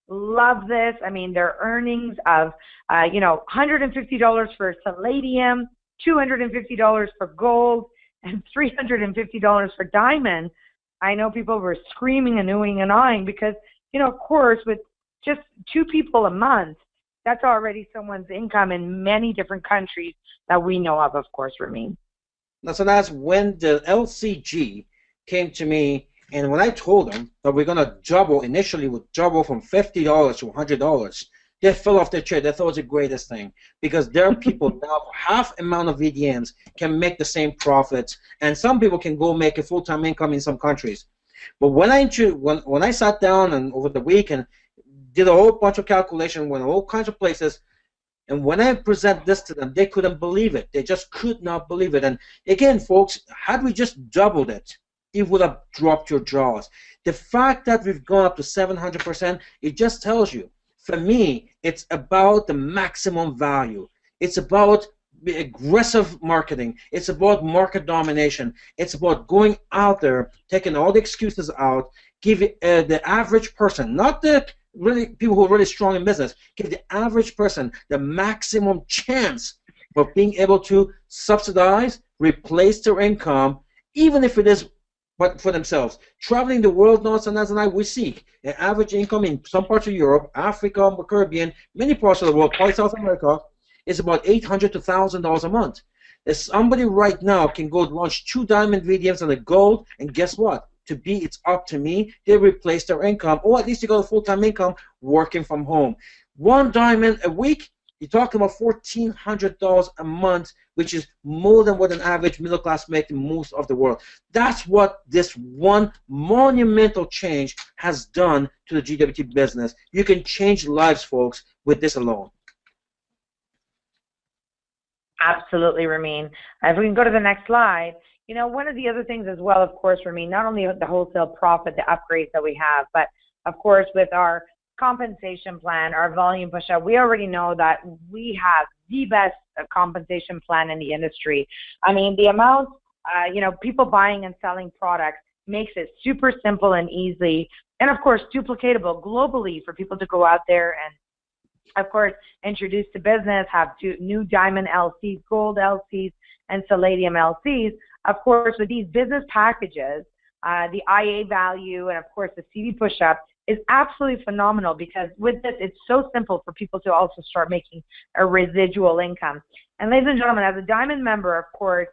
love this. I mean, their earnings of, $150 for Palladium, $250 for gold, and $350 for diamond. I know people were screaming and oohing and ahhing because, of course, with just 2 people a month, that's already someone's income in many different countries that we know of course, Ramin. Now, so that's when the LCG came to me, and when I told them that we're going to double, initially would double from $50 to $100, they fell off their chair. They thought it was the greatest thing because there are people now for half amount of VDMs can make the same profits, and some people can go make a full-time income in some countries. But when I sat down and over the week and did a whole bunch of calculation, went all kinds of places, and when I present this to them, they couldn't believe it. They just could not believe it. And again, folks, had we just doubled it, it would have dropped your jaws. The fact that we've gone up to 700%, it just tells you, for me, it's about the maximum value. It's about aggressive marketing. It's about market domination. It's about going out there, taking all the excuses out, give the average person, not the really people who are really strong in business, give the average person the maximum chance of being able to subsidize, replace their income, even if it is but for themselves. Traveling the world now, Sanas and I, we see an average income in some parts of Europe, Africa, the Caribbean, many parts of the world, probably South America, is about $800 to $1,000 a month. If somebody right now can go launch 2 diamond VDMs and a gold, and guess what? to be it's up to me, they replace their income, or at least you got a full-time income working from home. One diamond a week, you're talking about $1,400 a month, which is more than what an average middle class makes in most of the world. That's what this one monumental change has done to the GWT business. You can change lives, folks, with this alone. Absolutely, Ramin. If we can go to the next slide, you know, one of the other things as well, of course, Ramin, not only the wholesale profit, the upgrades that we have, but of course with our compensation plan, our volume push-up, we already know that we have the best compensation plan in the industry. I mean, the amount, you know, people buying and selling products makes it super simple and easy, and of course duplicatable globally for people to go out there and, of course, introduce to business, have two new diamond LCs, gold LCs, and palladium LCs. Of course, with these business packages, the IA value and, of course, the CD push-up is absolutely phenomenal, because with this, it's so simple for people to also start making a residual income. And ladies and gentlemen, as a diamond member, of course,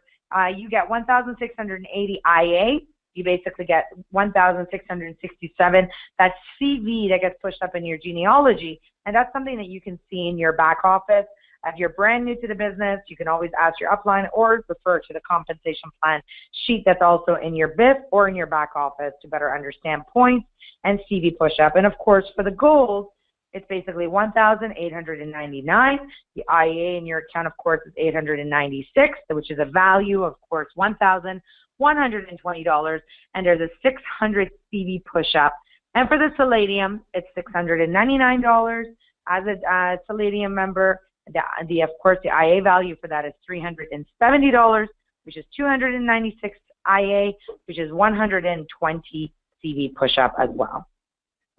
you get 1,680 IA. You basically get 1,667. That's CV that gets pushed up in your genealogy. And that's something that you can see in your back office. If you're brand new to the business, you can always ask your upline or refer to the compensation plan sheet that's also in your BIF or in your back office to better understand points and CV push-up. And of course, for the gold, it's basically 1,899. The IA in your account, of course, is 896, which is a value, of course, $1,120. And there's a 600 CV push-up. And for the palladium, it's $699 as a palladium member. Of course, the IA value for that is $370, which is 296 IA, which is 120 CV push-up as well.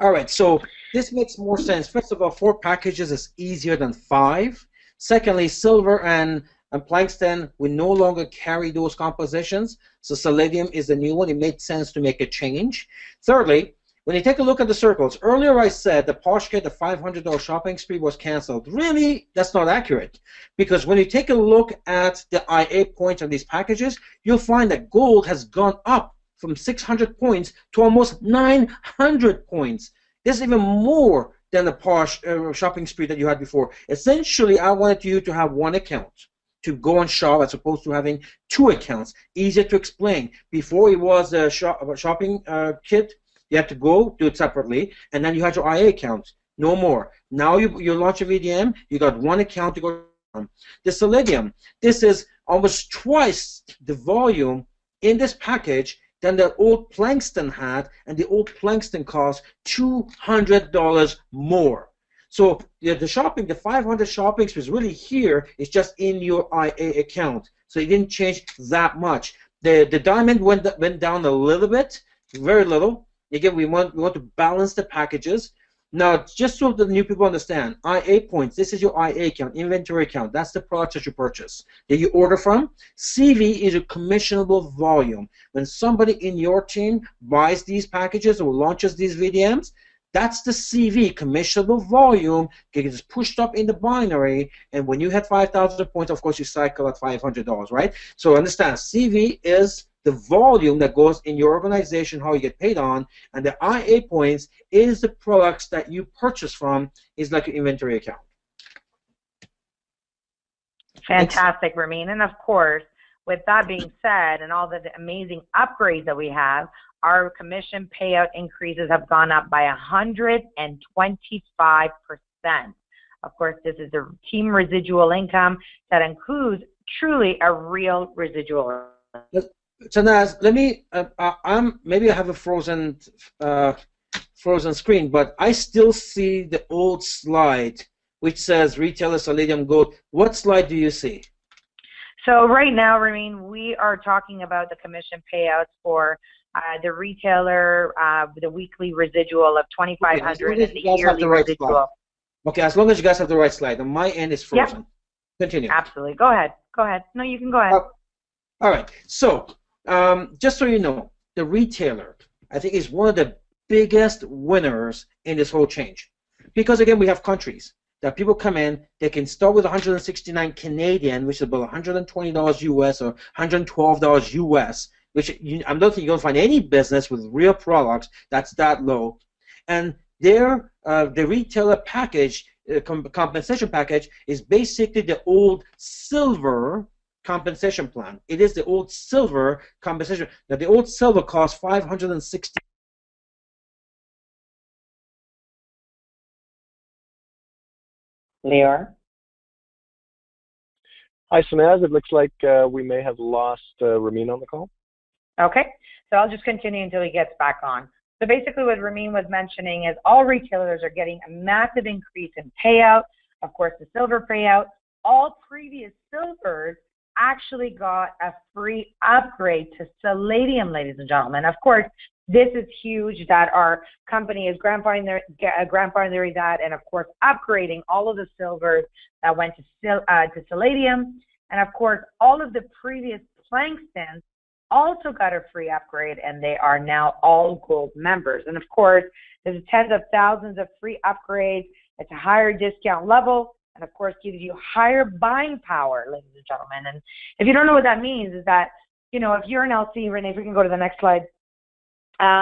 All right, so this makes more sense. First of all, 4 packages is easier than 5. Secondly, silver and Plankston, we no longer carry those compositions, so palladium is the new one. It made sense to make a change. Thirdly, when you take a look at the circles, earlier I said the Poshgate, the $500 shopping spree was canceled. Really, that's not accurate, because when you take a look at the IA points on these packages, you'll find that gold has gone up from 600 points to almost 900 points. This is even more than the Posh shopping spree that you had before. Essentially, I wanted you to have one account to go and shop as opposed to having 2 accounts. Easier to explain. Before it was a shopping kit. You had to go do it separately, and then you had your IA account. No more. Now you launch a VDM, you got one account to go from. The palladium, this is almost twice the volume in this package than the old Plankston had, and the old Plankston cost $200 more. So the shopping, the 500 shopping is really here. It's just in your IA account. So it didn't change that much. The diamond went down a little bit, very little. Again, we want to balance the packages. Now, just so the new people understand, IA points, this is your IA account, inventory account. That's the products that you purchase, that you order from. CV is a commissionable volume. When somebody in your team buys these packages or launches these VDMs, that's the CV, commissionable volume, gets pushed up in the binary, and when you hit 5,000 points, of course, you cycle at $500, right? So understand, CV is the volume that goes in your organization, how you get paid on, and the IA points is the products that you purchase from, is like an inventory account. Fantastic, Ramin. And of course, with that being said, and all the amazing upgrades that we have, our commission payout increases have gone up by 125%. Of course, this is the team residual income that includes truly a real residual. So Naz, let me. Maybe I have a frozen screen, but I still see the old slide which says retailer palladium gold. What slide do you see? So right now, Ramin, we are talking about the commission payouts for the retailer, the weekly residual of $2,500 and the yearly residual. Slide. Okay, as long as you guys have the right slide. On my end, it's frozen. Yep. Continue. Absolutely. Go ahead. Go ahead. No, you can go ahead. All right. So, just so you know, the retailer, I think, is one of the biggest winners in this whole change. Because, again, we have countries that people come in, they can start with 169 Canadian, which is about $120 US or $112 US. which I don't think you're going to find any business with real products that's that low. And the retailer package, compensation package, is basically the old silver compensation plan. It is the old silver compensation. Now, the old silver costs $560. Leor? Hi, Sanaz. It looks like we may have lost Ramin on the call. Okay, so I'll just continue until he gets back on. So basically what Ramin was mentioning is all retailers are getting a massive increase in payout. Of course, the silver payout. All previous silvers actually got a free upgrade to Palladium, ladies and gentlemen. Of course, this is huge that our company is grandfathering that, and of course upgrading all of the silvers that went to Palladium, and of course all of the previous plank stands also got a free upgrade, and they are now all gold members. And of course, there's tens of thousands of free upgrades. It's a higher discount level, and of course gives you higher buying power, ladies and gentlemen. And if you don't know what that means, is that, you know, if you're an LC, Renee, if we can go to the next slide,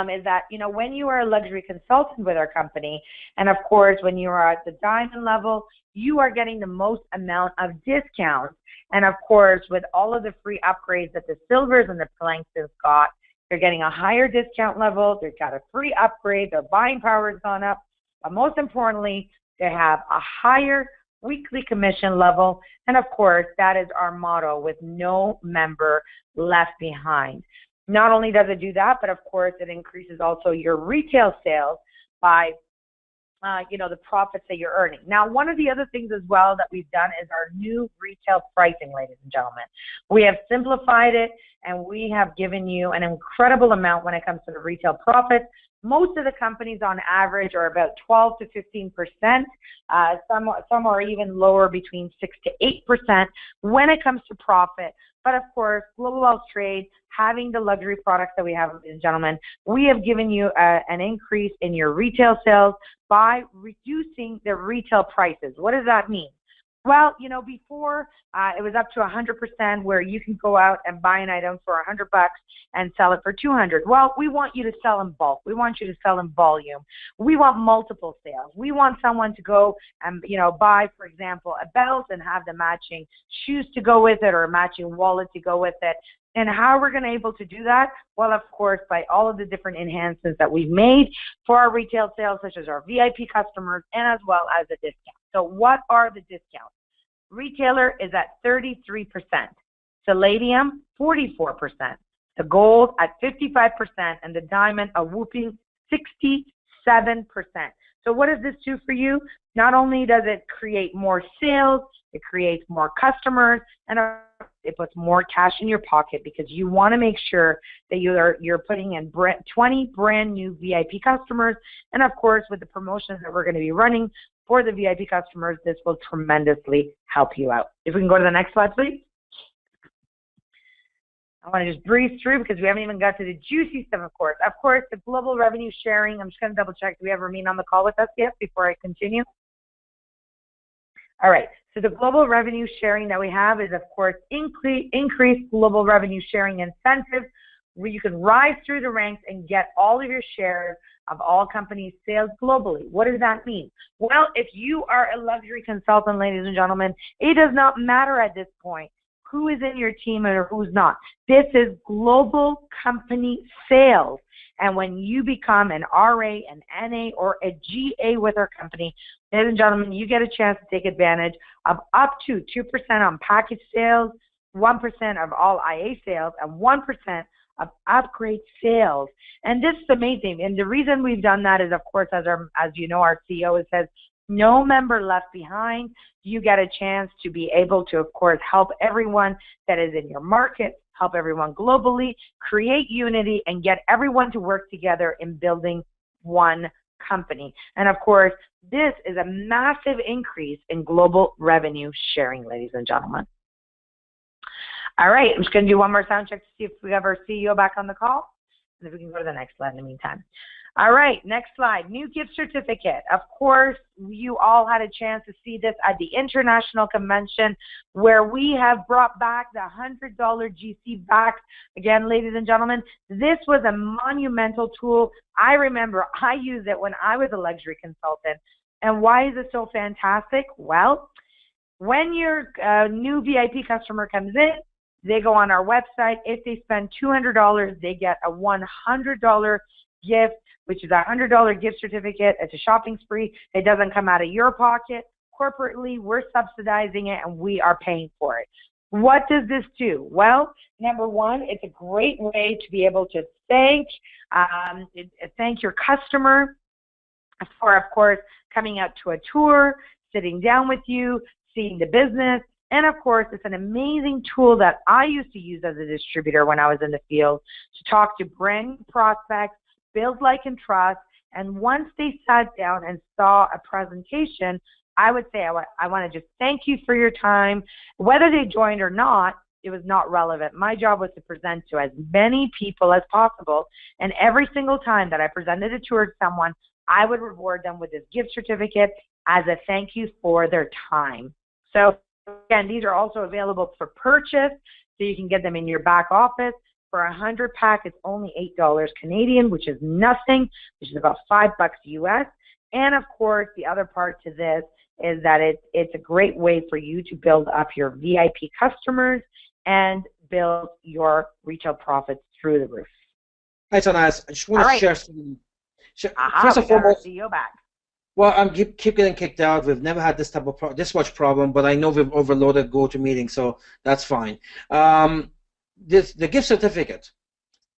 is that, you know, when you are a luxury consultant with our company, and of course when you are at the diamond level, you are getting the most amount of discounts. And of course, with all of the free upgrades that the silvers and the planks got, they're getting a higher discount level. They've got a free upgrade. Their buying power has gone up. But most importantly, they have a higher weekly commission level. And of course, that is our motto, with no member left behind. Not only does it do that, but of course, it increases also your retail sales by you know, the profits that you're earning. Now, one of the other things as well that we've done is our new retail pricing, ladies and gentlemen. We have simplified it, and we have given you an incredible amount when it comes to the retail profits. Most of the companies on average are about 12 to 15%. Some are even lower, between 6 to 8% when it comes to profit. But of course, Global Wealth Trade, having the luxury products that we have, ladies and gentlemen, we have given you an increase in your retail sales by reducing the retail prices. What does that mean? Well, you know, before it was up to 100%, where you can go out and buy an item for $100 and sell it for $200. Well, we want you to sell in bulk. We want you to sell in volume. We want multiple sales. We want someone to go and, you know, buy, for example, a belt and have the matching shoes to go with it, or a matching wallet to go with it. And how are we going to be able to do that? Well, of course, by all of the different enhancements that we've made for our retail sales, such as our VIP customers, and as well as a discount. So what are the discounts? Retailer is at 33%. Palladium, 44%. The gold at 55%, and the diamond a whooping 67%. So what does this do for you? Not only does it create more sales, it creates more customers, and it puts more cash in your pocket, because you want to make sure that you're putting in 20 brand new VIP customers. And of course, with the promotions that we're going to be running for the VIP customers, this will tremendously help you out. If we can go to the next slide, please. I want to just breeze through, because we haven't even got to the juicy stuff, of course. Of course, the global revenue sharing. I'm just going to double check. Do we have Ramin on the call with us yet before I continue? All right. So the global revenue sharing that we have is, of course, increased global revenue sharing incentives, where you can rise through the ranks and get all of your shares of all companies' sales globally. What does that mean? Well, if you are a luxury consultant, ladies and gentlemen, it does not matter at this point who is in your team or who's not. This is global company sales. And when you become an RA, an NA, or a GA with our company, ladies and gentlemen, you get a chance to take advantage of up to 2% on package sales, 1% of all IA sales, and 1% of upgrade sales. And this is amazing. And the reason we've done that is, of course, as you know, our CEO says, no member left behind. You get a chance to be able to, of course, help everyone that is in your market, help everyone globally, create unity, and get everyone to work together in building one company. And of course, this is a massive increase in global revenue sharing, ladies and gentlemen. All right, I'm just going to do one more sound check to see if we have our CEO back on the call, and if we can go to the next slide in the meantime. All right, next slide. New gift certificate. Of course, you all had a chance to see this at the International Convention where we have brought back the $100 GC back. Again, ladies and gentlemen, this was a monumental tool. I remember I used it when I was a luxury consultant. And why is it so fantastic? Well, when your new VIP customer comes in, they go on our website. If they spend $200, they get a $100 gift, which is a $100 gift certificate. It's a shopping spree. It doesn't come out of your pocket. Corporately, we're subsidizing it and we are paying for it. What does this do? Well, number one, it's a great way to be able to thank your customer for, of course, coming out to a tour, sitting down with you, seeing the business. And of course, it's an amazing tool that I used to use as a distributor when I was in the field to talk to brand new prospects, build like and trust. And once they sat down and saw a presentation, I would say, I want to just thank you for your time. Whether they joined or not, it was not relevant. My job was to present to as many people as possible. And every single time that I presented a tour to someone, I would reward them with this gift certificate as a thank you for their time. So again, these are also available for purchase, so you can get them in your back office. For 100 pack, it's only $8 Canadian, which is nothing, which is about $5 US. And of course, the other part to this is that it's a great way for you to build up your VIP customers and build your retail profits through the roof. Hi, Tanas. I just want to share something. First and foremost, CEO back. well, I'm keep getting kicked out. We've never had this type of this much problem, but I know we've overloaded GoToMeeting, so that's fine. The gift certificate.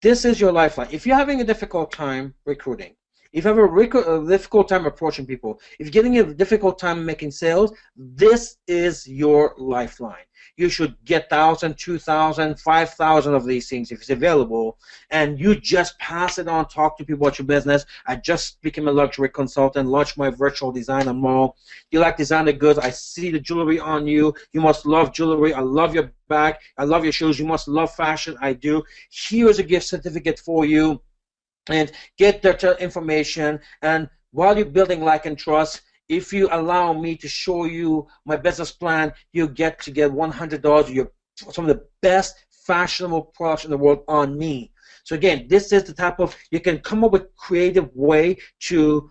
This is your lifeline. If you're having a difficult time recruiting, if you have a difficult time approaching people, if you're getting a difficult time making sales, this is your lifeline. You should get 1,000, 2,000, 5,000 of these things if it's available, and you just pass it on, talk to people about your business. I just became a luxury consultant, launched my virtual designer mall. You like designer goods, I see the jewelry on you. You must love jewelry. I love your bag. I love your shoes. You must love fashion. I do. Here's a gift certificate for you. And get their information, and while you're building like and trust, if you allow me to show you my business plan, you get $100. Some of the best fashionable products in the world on me. So again, this is the type of, you can come up with creative way to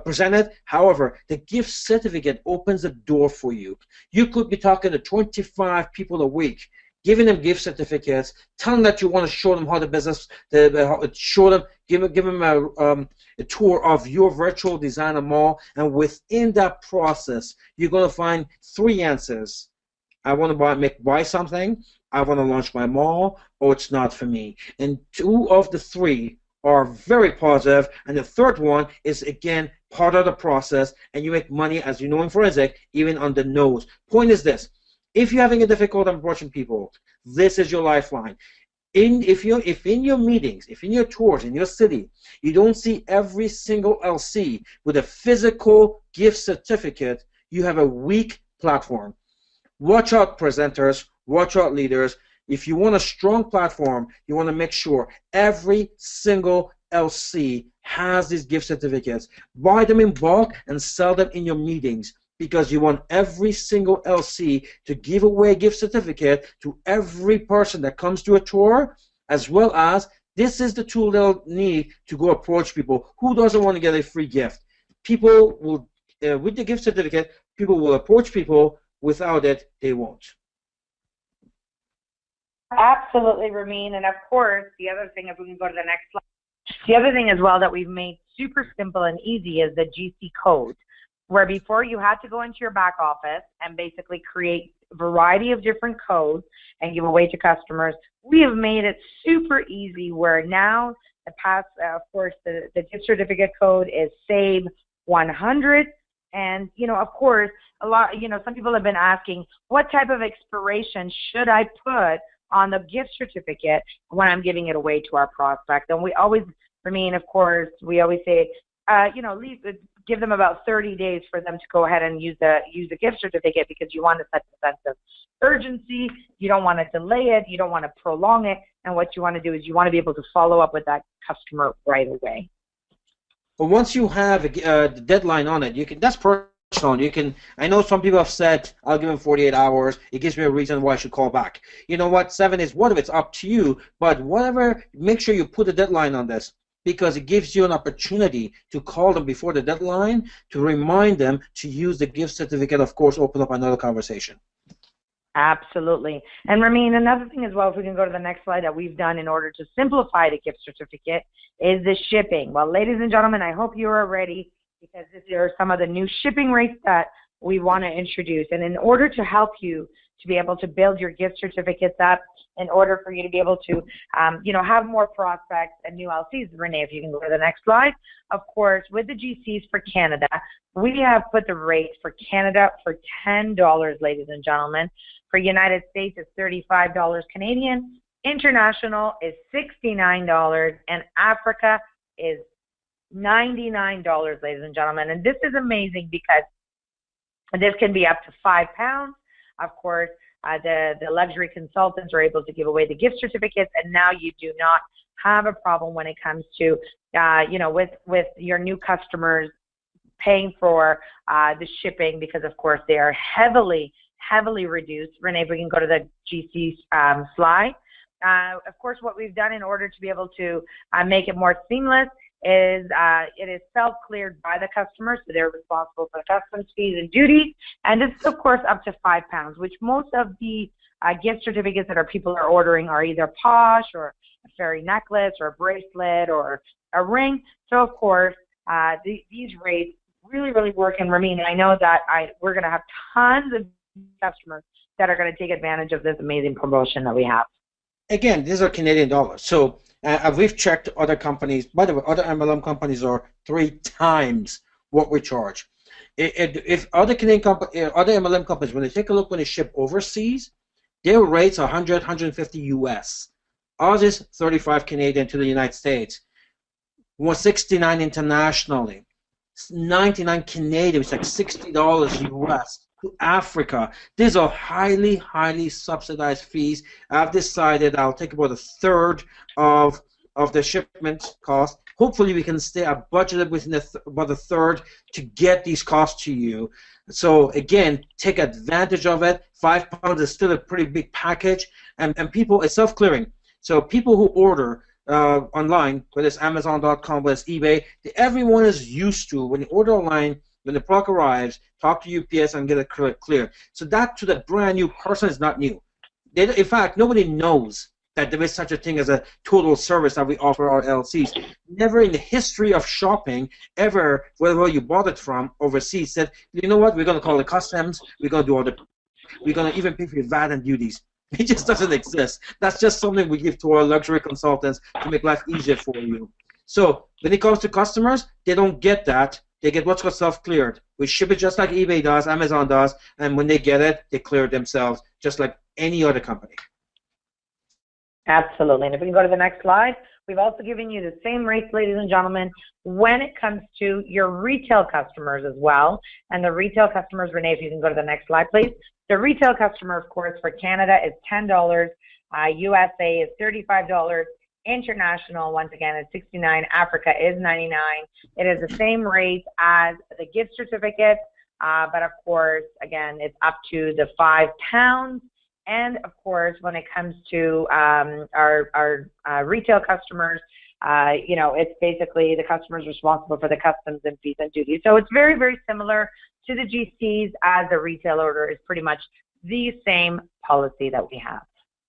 present it. However, the gift certificate opens the door for you. You could be talking to 25 people a week, giving them gift certificates, telling that you want to show them how the business, show them, give them a tour of your virtual designer mall, and within that process, you're going to find 3 answers. I want to buy something, I want to launch my mall, or it's not for me. And 2 of the 3 are very positive, and the 3rd one is, again, part of the process, and you make money, as you know in forensic, even on the nose. Point is this. If you're having a difficult time approaching people, this is your lifeline. If in your meetings, if in your tours in your city, you don't see every single LC with a physical gift certificate, you have a weak platform. Watch out, presenters. Watch out, leaders. If you want a strong platform, you want to make sure every single LC has these gift certificates. Buy them in bulk and sell them in your meetings, because you want every single LC to give away a gift certificate to every person that comes to a tour, as well as this is the tool they'll need to go approach people. Who doesn't want to get a free gift? People will, with the gift certificate, people will approach people. Without it, they won't. Absolutely, Ramin. And of course, the other thing, if we can go to the next slide, the other thing as well that we've made super simple and easy is the GC code, where before you had to go into your back office and basically create a variety of different codes and give away to customers. We have made it super easy, where now of course, the gift certificate code is SAVE 100. And, of course, some people have been asking, what type of expiration should I put on the gift certificate when I'm giving it away to our prospect? And we always, Ramin, of course, we always say, give them about 30 days for them to go ahead and use the gift certificate, because you want to set a sense of urgency. You don't want to delay it. You don't want to prolong it. And what you want to do is you want to be able to follow up with that customer right away. But once you have the deadline on it, you can. That's personal. You can. I know some people have said, "I'll give them 48 hours. It gives me a reason why I should call back." You know what? 7 is what if it's up to you. But whatever, make sure you put a deadline on this, because it gives you an opportunity to call them before the deadline to remind them to use the gift certificate. Of course, open up another conversation. Absolutely. And Ramin, another thing as well, if we can go to the next slide, that we've done in order to simplify the gift certificate is the shipping. Well, ladies and gentlemen, I hope you are ready, because these are some of the new shipping rates that we want to introduce. And in order to help you to be able to build your gift certificates up, in order for you to be able to, have more prospects and new LCs, Renee, if you can go to the next slide. Of course, with the GCs for Canada, we have put the rate for Canada for $10, ladies and gentlemen. For United States, it's $35 Canadian. International is $69, and Africa is $99, ladies and gentlemen. And this is amazing, because this can be up to £5. Of course, the luxury consultants are able to give away the gift certificates, and now you do not have a problem when it comes to, with your new customers paying for the shipping, because of course they are heavily reduced. Renee, if we can go to the GC slide. Of course, what we've done in order to be able to make it more seamless is it is self-cleared by the customer, so they're responsible for the customs fees and duties, and this is of course up to £5, which most of the gift certificates that people are ordering are either posh or a fairy necklace or a bracelet or a ring. So of course these rates really work. And Ramin, I know that we're going to have tons of customers that are going to take advantage of this amazing promotion that we have. Again, these are Canadian dollars, so we've checked other companies. By the way, other MLM companies are 3 times what we charge. If other other MLM companies, when they take a look when they ship overseas, their rates are 100, 150 US. Ours is 35 Canadian to the United States. 169 internationally. 99 Canadian, it's like $60 US. To Africa. These are highly subsidized fees. I've decided I'll take about 1/3 of the shipment cost. Hopefully we can stay budgeted within about 1/3 to get these costs to you. So again, take advantage of it. £5 is still a pretty big package, and people, it's self-clearing. So people who order online, whether it's Amazon.com, whether it's eBay, everyone is used to, when you order online, when the product arrives, talk to UPS and get it cleared. So that to the brand new person is not new. In fact, nobody knows that there is such a thing as a total service that we offer our LCs. Never in the history of shopping ever, wherever you bought it from overseas, said, you know what, we're going to call it customs, we're going to do all the, we're going to even pay for your VAT and duties. It just doesn't exist. That's just something we give to our luxury consultants to make life easier for you. So when it comes to customers, they don't get that. They get what's called self-cleared. We ship it just like eBay does, Amazon does, and when they get it, they clear it themselves, just like any other company. Absolutely. And if we can go to the next slide, we've also given you the same rates, ladies and gentlemen, when it comes to your retail customers as well. And the retail customers, Renee, if you can go to the next slide, please. The retail customer, of course, for Canada is $10. USA is $35. International, once again, is $69. Africa is $99. It is the same rate as the gift certificate, but of course, again, it's up to the £5. And of course, when it comes to our retail customers, it's basically the customer's responsible for the customs and fees and duties. So it's very similar to the GCs, as the retail order is pretty much the same policy that we have.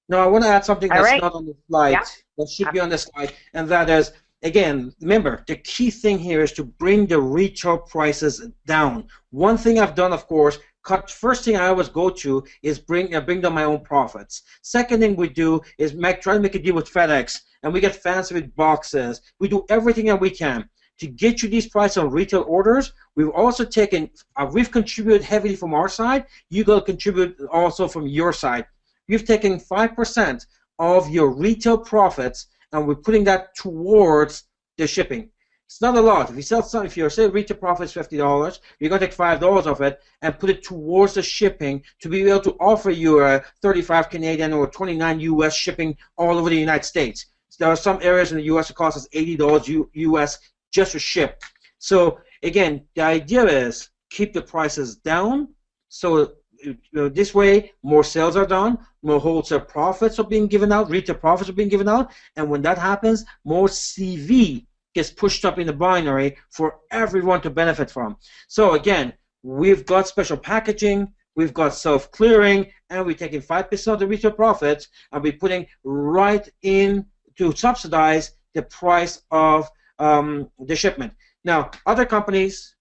No, I want to add something that's not on the slide. Yeah. That should be on the slide, and that is, again, remember, the key thing here is to bring the retail prices down. One thing I've done, of course, first thing I always go to is bring down my own profits. Second thing we do is try to make a deal with FedEx, and we get fancy with boxes. We do everything that we can to get you these prices on retail orders. We've also taken, we've contributed heavily from our side. You got to contribute also from your side. We've taken 5% of your retail profits, and we're putting that towards the shipping. It's not a lot. If you sell some, if your say retail profit is $50, you're going to take $5 of it and put it towards the shipping to be able to offer you a 35 Canadian or 29 US shipping all over the United States. So there are some areas in the US that cost us $80 US just to ship. So again, the idea is keep the prices down. So this way, more sales are done, more wholesale profits are being given out, retail profits are being given out, and when that happens, more CV gets pushed up in the binary for everyone to benefit from. So again, we've got special packaging, we've got self-clearing, and we're taking 5% of the retail profits and we're putting right in to subsidize the price of the shipment. Now, other companies,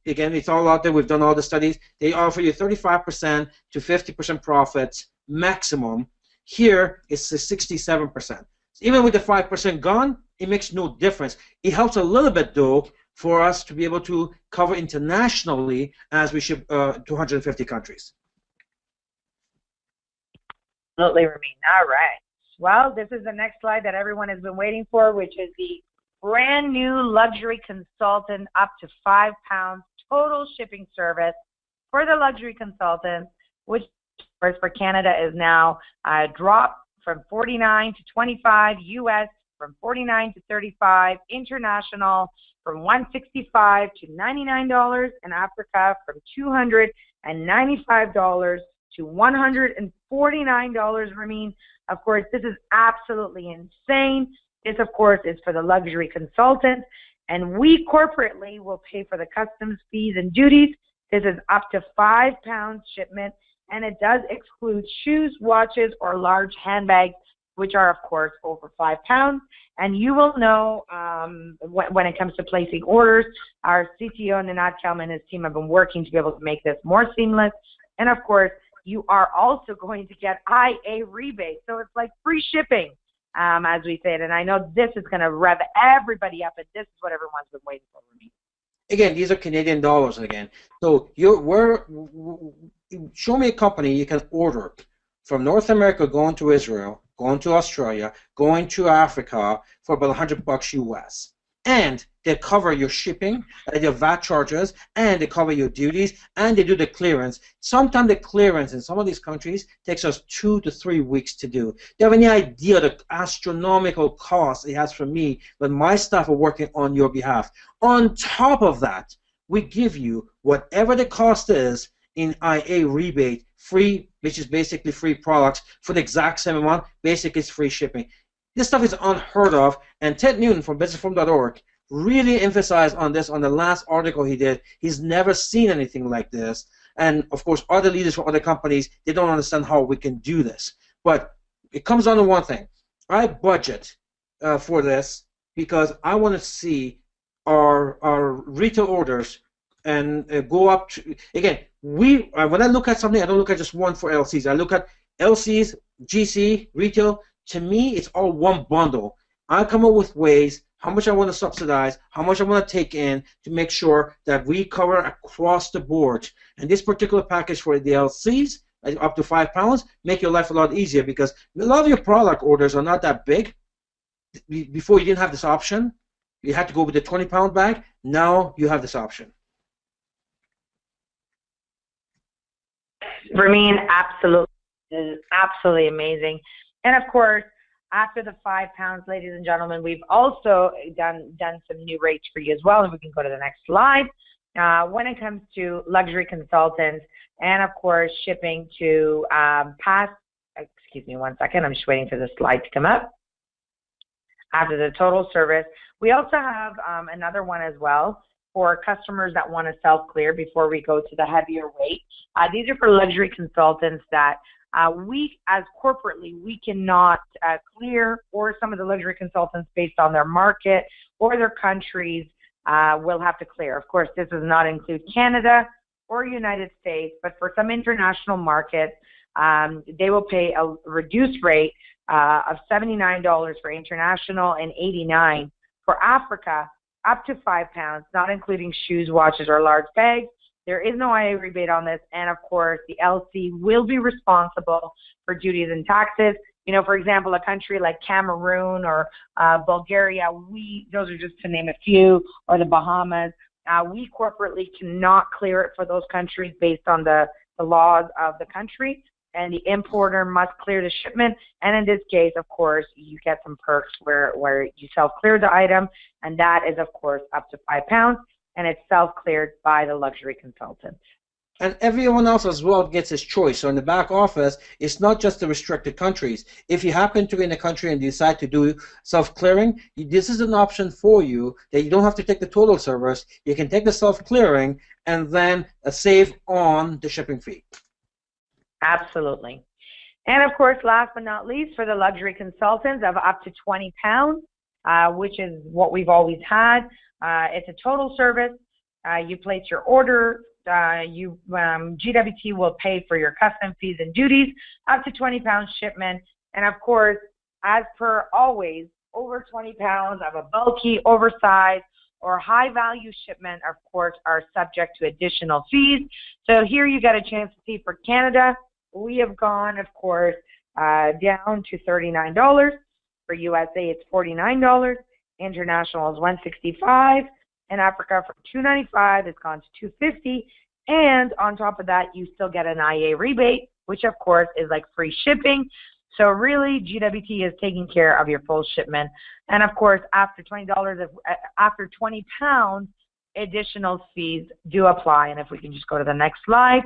again, it's all out there, we've done all the studies, they offer you 35% to 50% profits maximum. Here, it's the 67%. Even with the 5% gone, it makes no difference. It helps a little bit, though, for us to be able to cover internationally as we ship to 150 countries. Absolutely, Ramin. All right. Well, this is the next slide that everyone has been waiting for, which is the brand new luxury consultant up to £5 total shipping service for the luxury consultants, which for Canada is now dropped from 49 to 25, US from 49 to 35, international from $165 to $99, and Africa from $295 to $149. Ramin, of course, this is absolutely insane. This, of course, is for the luxury consultants, and we corporately will pay for the customs fees and duties. This is up to £5 shipment, and it does exclude shoes, watches, or large handbags, which are, of course, over £5. And you will know when it comes to placing orders, our CTO, Ninad Kalman, and his team have been working to be able to make this more seamless. And, of course, you are also going to get IA rebate. So it's like free shipping, as we said. And I know this is going to rev everybody up, and this is what everyone's been waiting for. Again, these are Canadian dollars again. So show me a company you can order from North America going to Israel, going to Australia, going to Africa for about $100 US. And they cover your shipping, your VAT charges, and they cover your duties, and they do the clearance. Sometimes the clearance in some of these countries takes us 2 to 3 weeks to do. Do you have any idea the astronomical cost it has for me when my staff are working on your behalf? On top of that, we give you whatever the cost is in IA rebate, free, which is basically free products for the exact same amount. Basically, it's free shipping. This stuff is unheard of, and Ted Newton from businessforum.org really emphasized on this on the last article he did. He's never seen anything like this, and of course, other leaders from other companies, they don't understand how we can do this. But it comes down to one thing. I budget for this because I want to see our retail orders and go up to, again, when I look at something, I don't look at just one for LCs. I look at LCs, GC, retail. To me, it's all one bundle. I come up with ways, how much I want to subsidize, how much I want to take in to make sure that we cover across the board. And this particular package for the LCs, up to £5, make your life a lot easier because a lot of your product orders are not that big. Before you didn't have this option. You had to go with the 20-pound bag. Now you have this option. Ramin, absolutely, this is absolutely amazing. And of course, after the £5, ladies and gentlemen, we've also done some new rates for you as well, and we can go to the next slide. When it comes to luxury consultants, and of course, shipping to excuse me one second, I'm just waiting for the slide to come up. After the total service, we also have another one as well for customers that want to self-clear before we go to the heavier weight. These are for luxury consultants that we, as corporately, we cannot clear, or some of the luxury consultants based on their market or their countries will have to clear. Of course, this does not include Canada or United States, but for some international markets, they will pay a reduced rate of $79 for international and $89 for Africa, up to £5, not including shoes, watches, or large bags. There is no IA rebate on this, and of course, the LC will be responsible for duties and taxes. You know, for example, a country like Cameroon or Bulgaria, those are just to name a few, or the Bahamas, we corporately cannot clear it for those countries based on the laws of the country, and the importer must clear the shipment. And in this case, of course, you get some perks where you self-clear the item, and that is, of course, up to £5, and it's self-cleared by the luxury consultant. And everyone else as well gets his choice. So in the back office, it's not just the restricted countries. If you happen to be in a country and decide to do self-clearing, this is an option for you that you don't have to take the total service. You can take the self-clearing and then save on the shipping fee. Absolutely. And of course, last but not least, for the luxury consultants of up to £20, which is what we've always had. It's a total service. You place your order. GWT will pay for your custom fees and duties, up to £20 shipment. And of course, as per always, over £20 of a bulky, oversized, or high value shipment, of course, are subject to additional fees. So here you get a chance to see for Canada, we have gone, of course, down to $39. For USA, it's $49. International is $165. In Africa, from $295, it's gone to $250. And on top of that, you still get an IA rebate, which of course is like free shipping. So really, GWT is taking care of your full shipment. And of course, after after £20, additional fees do apply. And if we can just go to the next slide.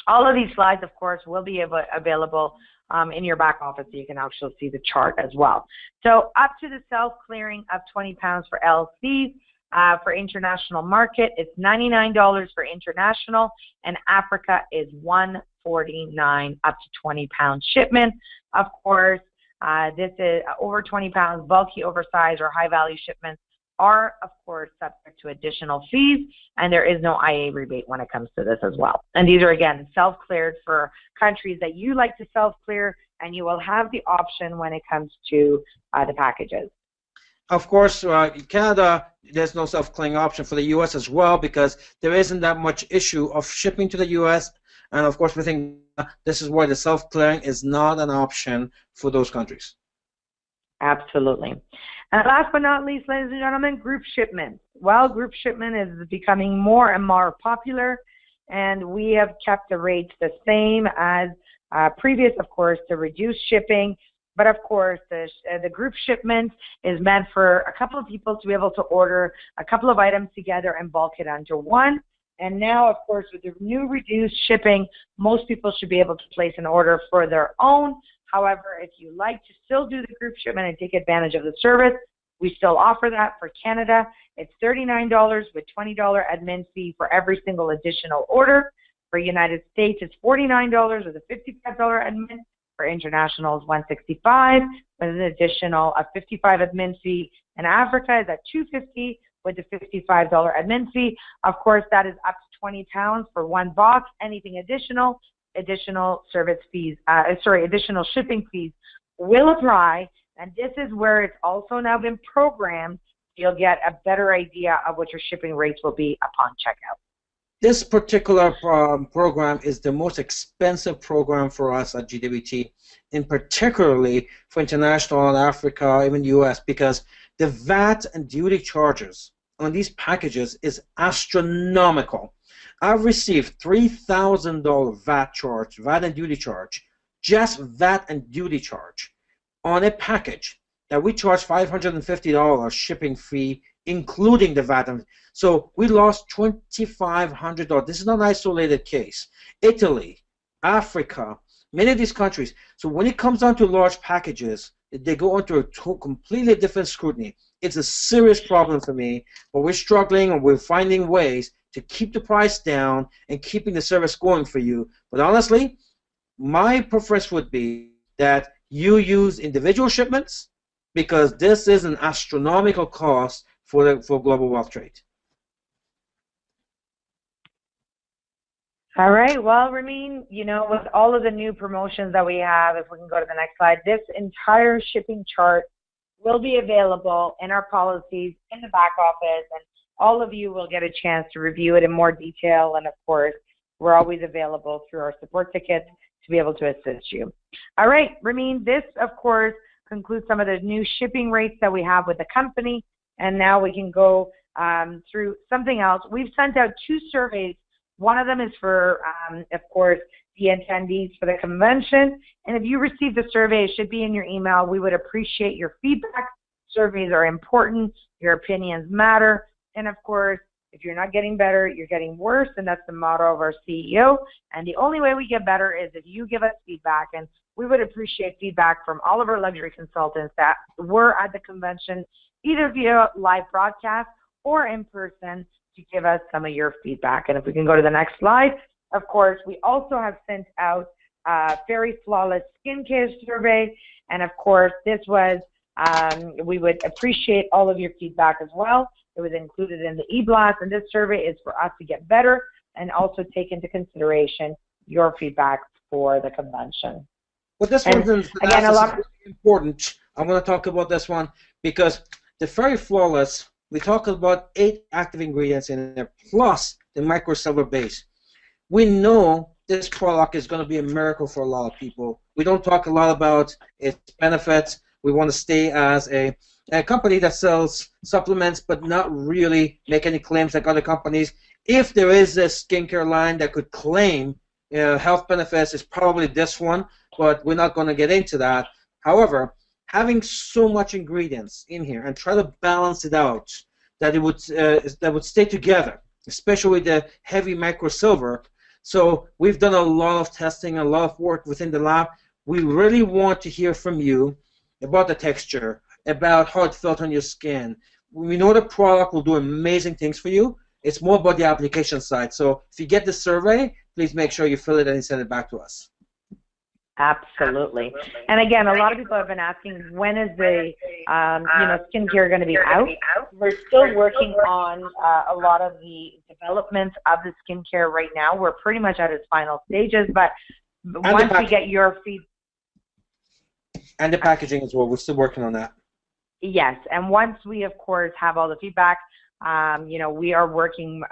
All of these slides, of course, will be available in your back office, so you can actually see the chart as well. So up to the self-clearing of £20 for LCs. For international market, it's $99 for international, and Africa is $149 up to £20 shipment. Of course, this is over £20, bulky, oversized, or high value shipments are, of course, subject to additional fees, and there is no IA rebate when it comes to this as well. And these are, again, self-cleared for countries that you like to self-clear, and you will have the option when it comes to the packages. Of course, in Canada, there's no self-clearing option for the U.S. as well, because there isn't that much issue of shipping to the U.S. And of course, we think this is why the self-clearing is not an option for those countries. Absolutely. And last but not least, ladies and gentlemen, group shipments. Well, group shipment is becoming more and more popular, and we have kept the rates the same as previous, of course, to reduce shipping. But of course, the group shipment is meant for a couple of people to be able to order a couple of items together and bulk it under one. And now, of course, with the new reduced shipping, most people should be able to place an order for their own. However, if you like to still do the group shipment and take advantage of the service, we still offer that. For Canada, it's $39 with $20 admin fee for every single additional order. For United States, it's $49 with a $55 admin. For international is $165 with an additional $55 admin fee. And Africa is at $250 with the $55 admin fee. Of course, that is up to £20 for one box. Anything additional service fees, additional shipping fees will apply. And this is where it's also now been programmed. You'll get a better idea of what your shipping rates will be upon checkout. This particular program is the most expensive program for us at GWT, and particularly for international and Africa, even U.S., because the VAT and duty charges on these packages is astronomical. I've received $3,000 VAT and duty charge, just VAT and duty charge, on a package that we charge $550 shipping fee, including the VAT. So we lost $2,500. This is not an isolated case. Italy, Africa, many of these countries. So when it comes down to large packages, they go into a completely different scrutiny. It's a serious problem for me, but we're struggling and we're finding ways to keep the price down and keeping the service going for you. But honestly, my preference would be that you use individual shipments, because this is an astronomical cost for global wealth trade. All right. Well, Ramin, you know, with all of the new promotions that we have, if we can go to the next slide, this entire shipping chart will be available in our policies in the back office, and all of you will get a chance to review it in more detail. And of course, we're always available through our support tickets to be able to assist you. All right, Ramin, this, of course, concludes some of the new shipping rates that we have with the company, and now we can go through something else. We've sent out 2 surveys. One of them is for, of course, the attendees for the convention, and if you received the survey, it should be in your email. We would appreciate your feedback. Surveys are important. Your opinions matter, and of course, if you're not getting better, you're getting worse, and that's the motto of our CEO. And the only way we get better is if you give us feedback, and we would appreciate feedback from all of our luxury consultants that were at the convention, either via live broadcast or in person, to give us some of your feedback. And if we can go to the next slide, of course, we also have sent out a Very Flawless Skincare survey, and of course, this was, we would appreciate all of your feedback as well. It was included in the e-blast, and this survey is for us to get better and also take into consideration your feedback for the convention. Well, this one is really important. I want to talk about this one because the Very Flawless, we talk about 8 active ingredients in there, plus the microsilver base. We know this product is going to be a miracle for a lot of people. We don't talk a lot about its benefits. We want to stay as a company that sells supplements but not really make any claims like other companies. If there is a skincare line that could claim health benefits, it's probably this one, but we're not going to get into that. However, having so much ingredients in here and try to balance it out that it would stay together, especially with the heavy microsilver. So we've done a lot of testing, a lot of work within the lab. We really want to hear from you about the texture, about how it felt on your skin. We know the product will do amazing things for you. It's more about the application side. So if you get the survey, please make sure you fill it and send it back to us. Absolutely. And again, a lot of people have been asking, when is the skincare going to be out? We're still working on a lot of the developments of the skincare right now. We're pretty much at its final stages, but once we get your feedback. And the packaging as well. We're still working on that. Yes, and once we, of course, have all the feedback, we are working,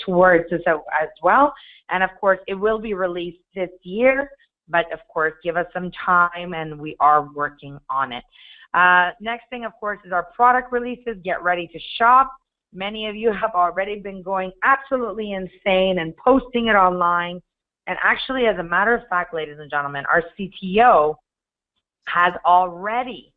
towards this as well. And, of course, it will be released this year, but, of course, give us some time, and we are working on it. Next thing, of course, is our product releases. Get ready to shop. Many of you have already been going absolutely insane and posting it online. And actually, as a matter of fact, ladies and gentlemen, our CTO has already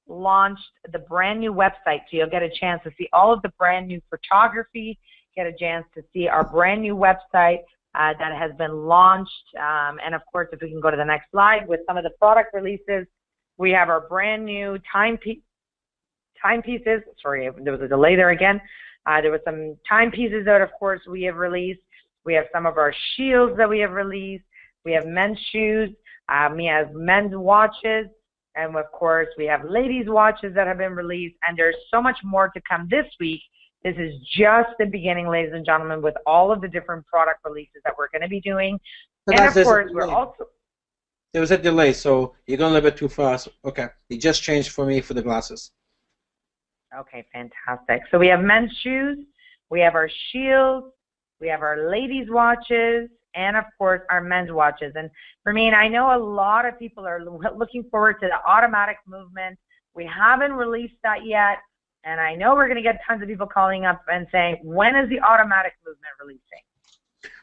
launched the brand new website, so you'll get a chance to see all of the brand new photography, get a chance to see our brand new website that has been launched. And of course, if we can go to the next slide with some of the product releases, we have our brand new timepieces. Sorry, there was a delay there again. There were some timepieces that, of course, we have released. We have some of our shields that we have released. We have men's shoes. We have men's watches. And, of course, we have ladies' watches that have been released. And there's so much more to come this week. This is just the beginning, ladies and gentlemen, with all of the different product releases that we're going to be doing. But and, of course, we're also... There was a delay, so you're going a little bit too fast. Okay. It just changed for me for the glasses. Okay, fantastic. So we have men's shoes. We have our shields. We have our ladies' watches. And, of course, our men's watches. And, Ramin, I know a lot of people are looking forward to the automatic movement. We haven't released that yet. And I know we're going to get tons of people calling up and saying, when is the automatic movement releasing?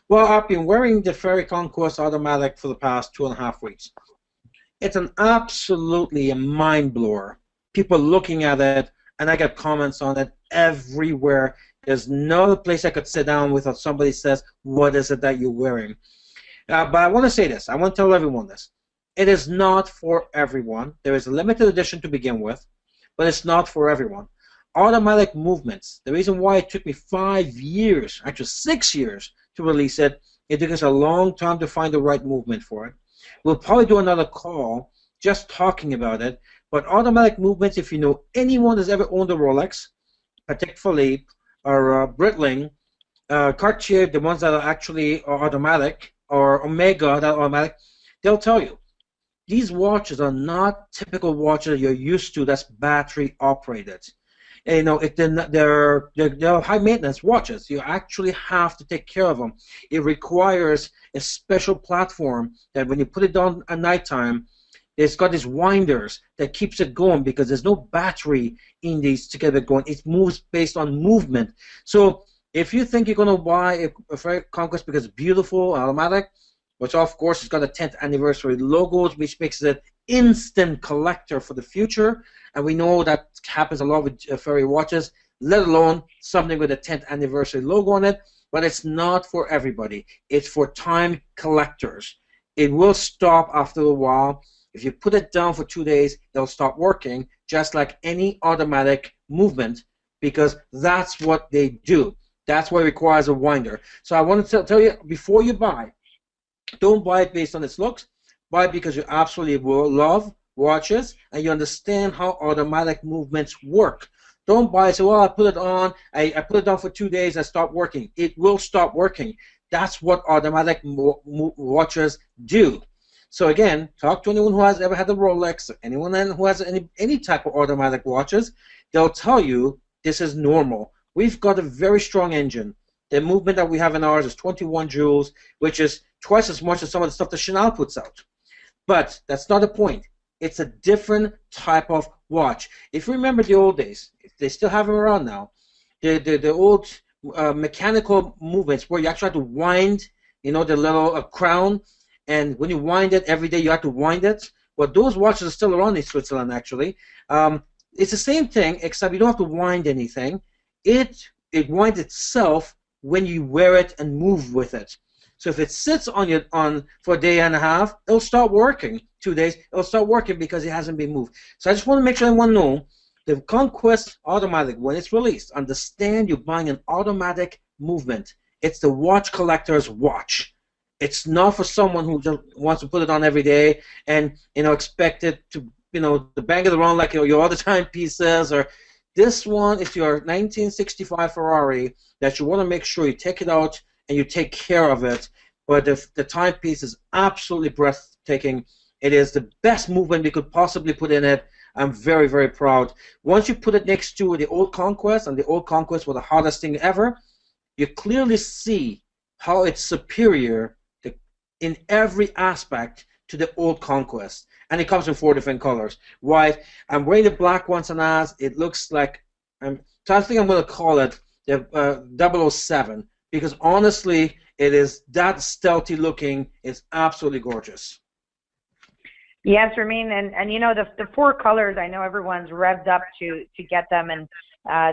Well, I've been wearing the Fairy Concourse Automatic for the past 2.5 weeks. It's an absolutely a mind blower. People looking at it, and I get comments on it everywhere. There's no place I could sit down without somebody says, what is it that you're wearing? But I want to say this. I want to tell everyone this. It is not for everyone. There is a limited edition to begin with, but it's not for everyone. Automatic movements. The reason why it took me 5 years, actually 6 years, to release it, it took us a long time to find the right movement for it. We'll probably do another call just talking about it. But automatic movements, if you know anyone that's ever owned a Rolex, Patek Philippe, or Breitling, Cartier, the ones that are actually automatic, or Omega that are automatic, they'll tell you these watches are not typical watches you're used to that's battery operated. You know, they're high maintenance watches. You actually have to take care of them. It requires a special platform that when you put it on at nighttime, it's got these winders that keeps it going because there's no battery in these to get it going. It moves based on movement. So if you think you're going to buy a Ferrari Conquest because it's beautiful, automatic, which of course has got a 10th anniversary logo, which makes it instant collector for the future, and we know that happens a lot with Ferrari watches, let alone something with a 10th anniversary logo on it, but it's not for everybody. It's for time collectors. It will stop after a while. If you put it down for 2 days, it'll stop working, just like any automatic movement, because that's what they do. That's what requires a winder. So I want to tell you, before you buy, don't buy it based on its looks. Buy it because you absolutely will love watches and you understand how automatic movements work. Don't buy it, say, well, I put it on, I put it on for 2 days, I stopped working. It will stop working. That's what automatic watches do. So again, talk to anyone who has ever had a Rolex, or anyone who has any type of automatic watches. They'll tell you this is normal. We've got a very strong engine. The movement that we have in ours is 21 joules, which is twice as much as some of the stuff that Chanel puts out. But that's not the point. It's a different type of watch. If you remember the old days, if they still have them around now, the old mechanical movements where you actually had to wind, you know, the little crown, and when you wind it every day, you have to wind it. Well, those watches are still around in Switzerland, actually. It's the same thing, except you don't have to wind anything. It winds itself when you wear it and move with it. So if it sits on for a day and a half, it'll start working. 2 days, it'll start working because it hasn't been moved. So I just want to make sure everyone knows the Conquest Automatic, when it's released, understand you're buying an automatic movement. It's the watch collector's watch. It's not for someone who just wants to put it on every day and, you know, expect it to, you know, to bang it around like your other timepieces. Or this one is your 1965 Ferrari that you want to make sure you take it out and you take care of it. But the timepiece is absolutely breathtaking. It is the best movement we could possibly put in it. I'm very, very proud. Once you put it next to the old Conquest, and the old Conquest was the hardest thing ever, you clearly see how it's superior in every aspect to the old Conquest. And it comes in 4 different colors. White. I'm wearing the black one tonight. It looks like, I think I'm going to call it the 007. Because honestly, it is that stealthy looking. It's absolutely gorgeous. Yes, Ramin, and you know the 4 colors. I know everyone's revved up to get them, and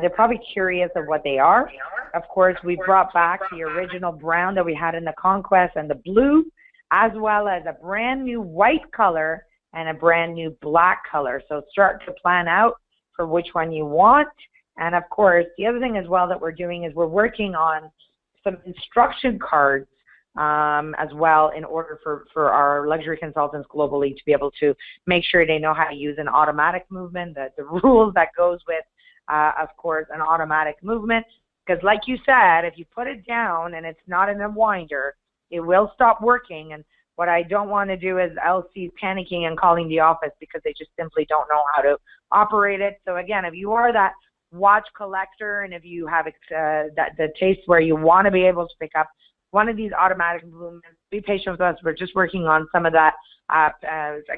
they're probably curious of what they are. Of course, we brought back the original brown that we had in the Conquest and the blue, as well as a brand new white color and a brand new black color. So start to plan out for which one you want. And of course, the other thing as well that we're doing is we're working on some instruction cards as well in order for our luxury consultants globally to be able to make sure they know how to use an automatic movement, the rules that goes with, of course, an automatic movement. Because like you said, if you put it down and it's not in a winder, it will stop working. And what I don't want to do is LC's panicking and calling the office because they just simply don't know how to operate it. So again, if you are that watch collector and if you have the taste where you want to be able to pick up one of these automatic movements, be patient with us. We're just working on some of that, I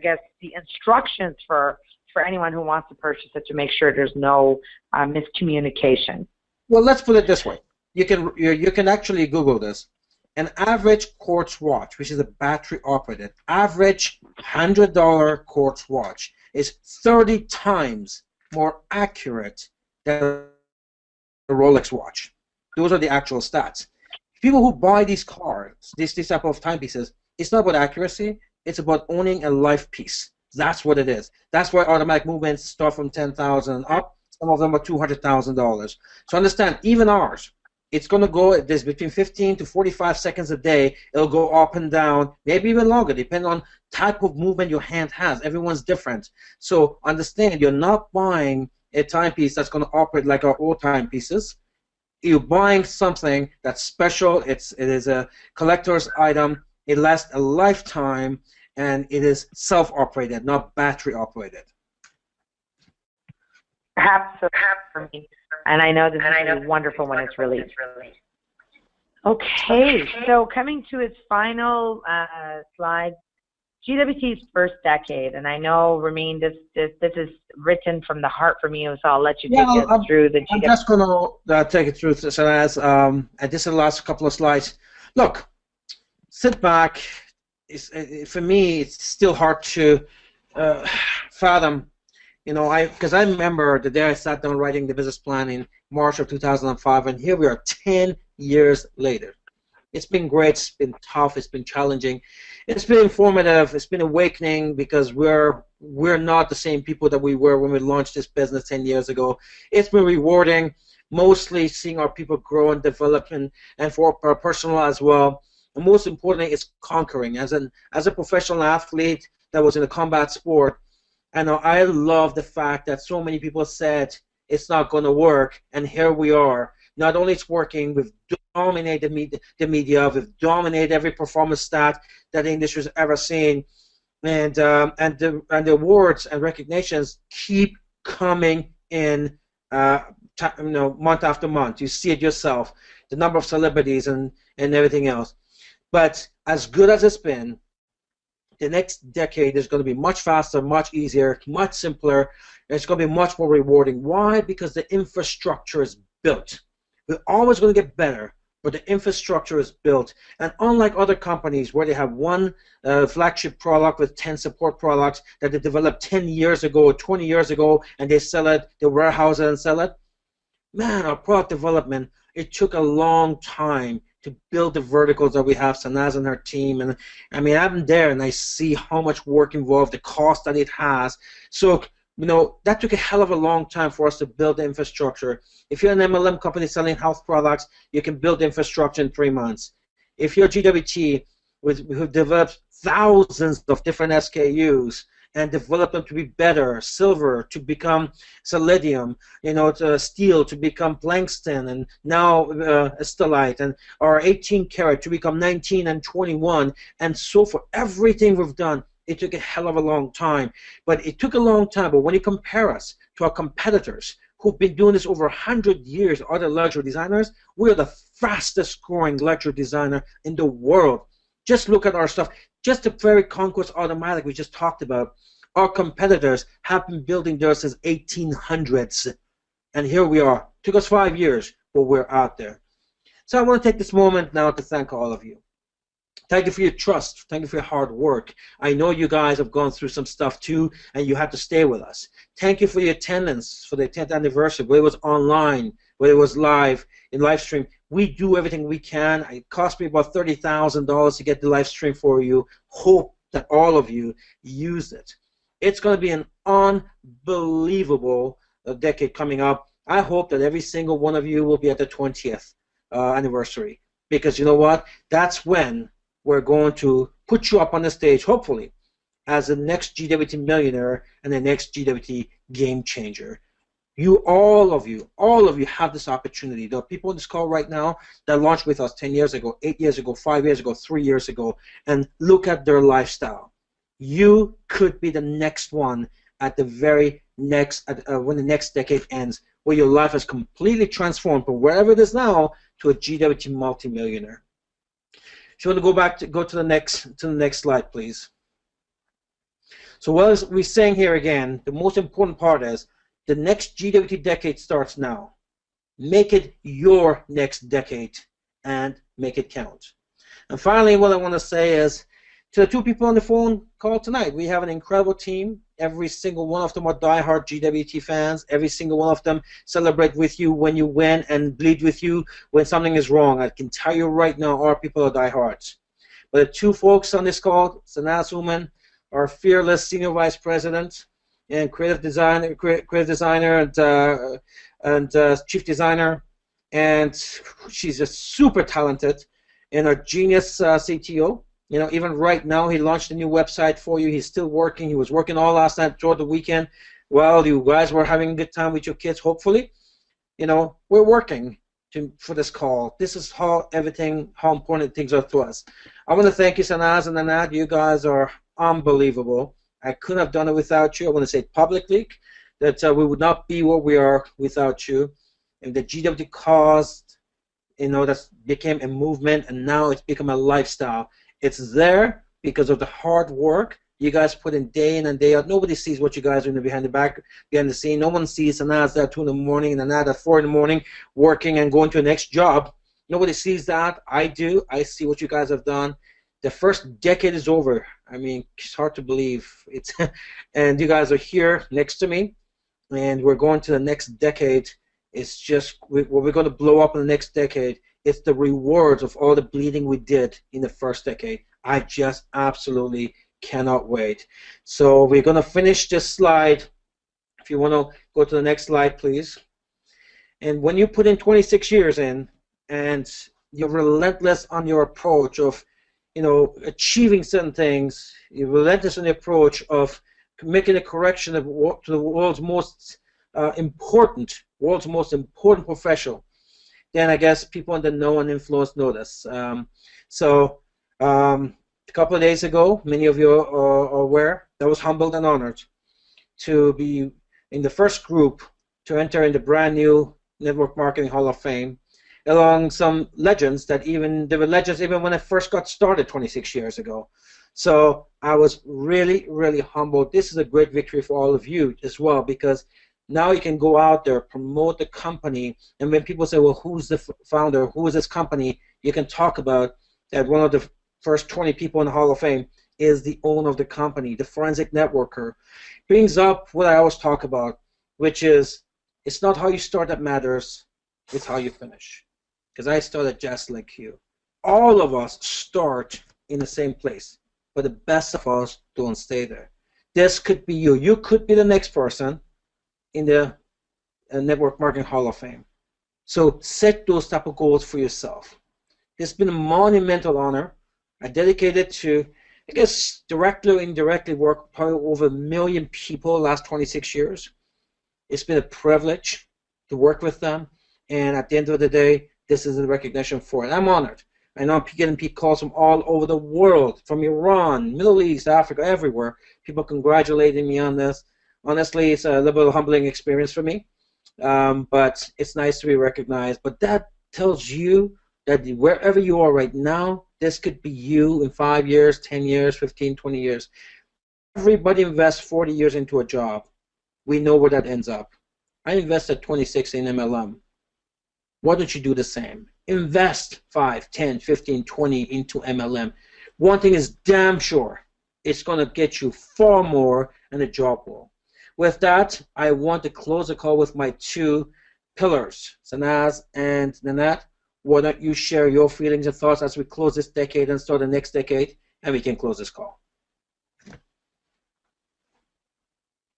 guess, the instructions for anyone who wants to purchase it to make sure there's no miscommunication. Well, let's put it this way. You can actually Google this. An average quartz watch, which is a battery operated, average $100 quartz watch is 30 times more accurate than a Rolex watch. Those are the actual stats. People who buy these cards, this type of timepieces, it's not about accuracy, it's about owning a life piece. That's what it is. That's why automatic movements start from $10,000 up. Some of them are $200,000. So understand, even ours, it's going to go, there's between 15 to 45 seconds a day. It'll go up and down, maybe even longer, depending on type of movement your hand has. Everyone's different. So understand, you're not buying a timepiece that's going to operate like our old timepieces. You're buying something that's special. It is a collector's item. It lasts a lifetime, and it is self-operated, not battery-operated. Absolutely. And I know this is wonderful when it's released. Okay, so coming to its final slide, GWT's first decade, and I know, Ramin, this is written from the heart from you, so I'll let you take us through the GWT. I'm just going to take it through, Sanaz, and this is the last couple of slides. Look, sit back. For me, it's still hard to fathom. Because I remember the day I sat down writing the business plan in March of 2005, and here we are 10 years later. It's been great, it's been tough, it's been challenging, it's been informative, it's been awakening because we're not the same people that we were when we launched this business 10 years ago. It's been rewarding, mostly seeing our people grow and develop, and for our personal as well. And most importantly, it's conquering. As a professional athlete that was in a combat sport, I love the fact that so many people said it's not going to work, and here we are. Not only it's working, we've dominated the media, we've dominated every performance stat that the industry has ever seen, and the awards and recognitions keep coming in, month after month. You see it yourself, the number of celebrities and everything else. But as good as it's been, the next decade is going to be much faster, much easier, much simpler, and it's going to be much more rewarding. Why? Because the infrastructure is built. We're always going to get better, but the infrastructure is built. And unlike other companies where they have one flagship product with 10 support products that they developed 10 years ago or 20 years ago, and they sell it, they warehouse it and sell it, man, our product development, it took a long time to build the verticals that we have, Sanaz and her team. And I mean, I'm there and I see how much work involved, the cost that it has. So, that took a hell of a long time for us to build the infrastructure. If you're an MLM company selling health products, you can build the infrastructure in 3 months. If you're GWT, who developed thousands of different SKUs and developed them to be better, silver to become palladium, to steel to become Plankston, and now stellite, and or 18 karat to become 19 and 21, and so forth. Everything we've done, it took a hell of a long time. But it took a long time. But when you compare us to our competitors who've been doing this over 100 years, other luxury designers, we're the fastest growing luxury designer in the world. Just look at our stuff. Just the very Conquest Automatic we just talked about. Our competitors have been building theirs since 1800s. And here we are. Took us 5 years, but we're out there. So I want to take this moment now to thank all of you. Thank you for your trust. Thank you for your hard work. I know you guys have gone through some stuff too, and you had to stay with us. Thank you for your attendance for the 10th anniversary, whether it was online, whether it was live, in live stream. We do everything we can. It cost me about $30,000 to get the live stream for you. Hope that all of you use it. It's going to be an unbelievable decade coming up. I hope that every single one of you will be at the 20th anniversary, because you know what? That's when we're going to put you up on the stage, hopefully, as the next GWT millionaire and the next GWT game changer. All of you have this opportunity. There are people on this call right now that launched with us 10 years ago, 8 years ago, 5 years ago, 3 years ago, and look at their lifestyle. You could be the next one at the very next, when the next decade ends, where your life is completely transformed from wherever it is now to a GWT multimillionaire. If you want to go to the next slide, please. So what we're saying here again, the most important part is the next GWT decade starts now. Make it your next decade and make it count. And finally, what I want to say is, to the 2 people on the phone call tonight, we have an incredible team. Every single one of them are diehard GWT fans. Every single one of them celebrate with you when you win and bleed with you when something is wrong. I can tell you right now, our people are diehards. But the 2 folks on this call, Sanaz Uman, our fearless senior vice president and creative designer and chief designer, and she's just super talented, and our genius CTO. Even right now, he launched a new website for you. He's still working. He was working all last night throughout the weekend. Well, you guys were having a good time with your kids, hopefully. We're working for this call. This is how important things are to us. I want to thank you, Sanaz and Anad. You guys are unbelievable. I couldn't have done it without you. I want to say it publicly. that we would not be where we are without you. And the GWT caused, that became a movement, and now it's become a lifestyle. It's there because of the hard work you guys put in and day out. Nobody sees what you guys are doing behind the scene. No one sees Anad's at 2 in the morning and Anad at 4 in the morning working and going to the next job. Nobody sees that. I do. I see what you guys have done. The first decade is over. I mean, it's hard to believe. And you guys are here next to me, and we're going to the next decade. It's just what we're going to blow up in the next decade. It's the rewards of all the bleeding we did in the first decade. I just absolutely cannot wait. So we're going to finish this slide. If you want to go to the next slide, please. And when you put in 26 years in, and you're relentless on your approach of, achieving certain things, you're relentless in the approach of making a correction to the world's most important professional, then I guess people in the know and influence know this. A couple of days ago, many of you are aware, I was humbled and honored to be in the first group to enter in the brand new Network Marketing Hall of Fame, along some legends there were legends even when I first got started 26 years ago. So I was really, really humbled. This is a great victory for all of you as well, because now you can go out there, promote the company, and when people say, well, who's the founder, who is this company, you can talk about that one of the first 20 people in the Hall of Fame is the owner of the company, the forensic networker. Brings up what I always talk about, which is it's not how you start that matters, it's how you finish. Because I started just like you. All of us start in the same place, but the best of us don't stay there. This could be you. You could be the next person in the Network Marketing Hall of Fame. So set those type of goals for yourself. It's been a monumental honor. I dedicated to, I guess, directly or indirectly work probably over 1 million people the last 26 years. It's been a privilege to work with them, and at the end of the day, this is a recognition for it. I'm honored. I know I'm getting calls from all over the world, from Iran, Middle East, Africa, everywhere. People congratulating me on this. Honestly, it's a little bit of a humbling experience for me, but it's nice to be recognized. But that tells you that wherever you are right now, this could be you in 5 years, 10 years, 15, 20 years. Everybody invests 40 years into a job. We know where that ends up. I invested 26 in MLM. Why don't you do the same? Invest 5, 10, 15, 20 into MLM. One thing is damn sure, it's going to get you far more in the job role. With that, I want to close the call with my 2 pillars. Sanaz and Nanat, why don't you share your feelings and thoughts as we close this decade and start the next decade, and we can close this call.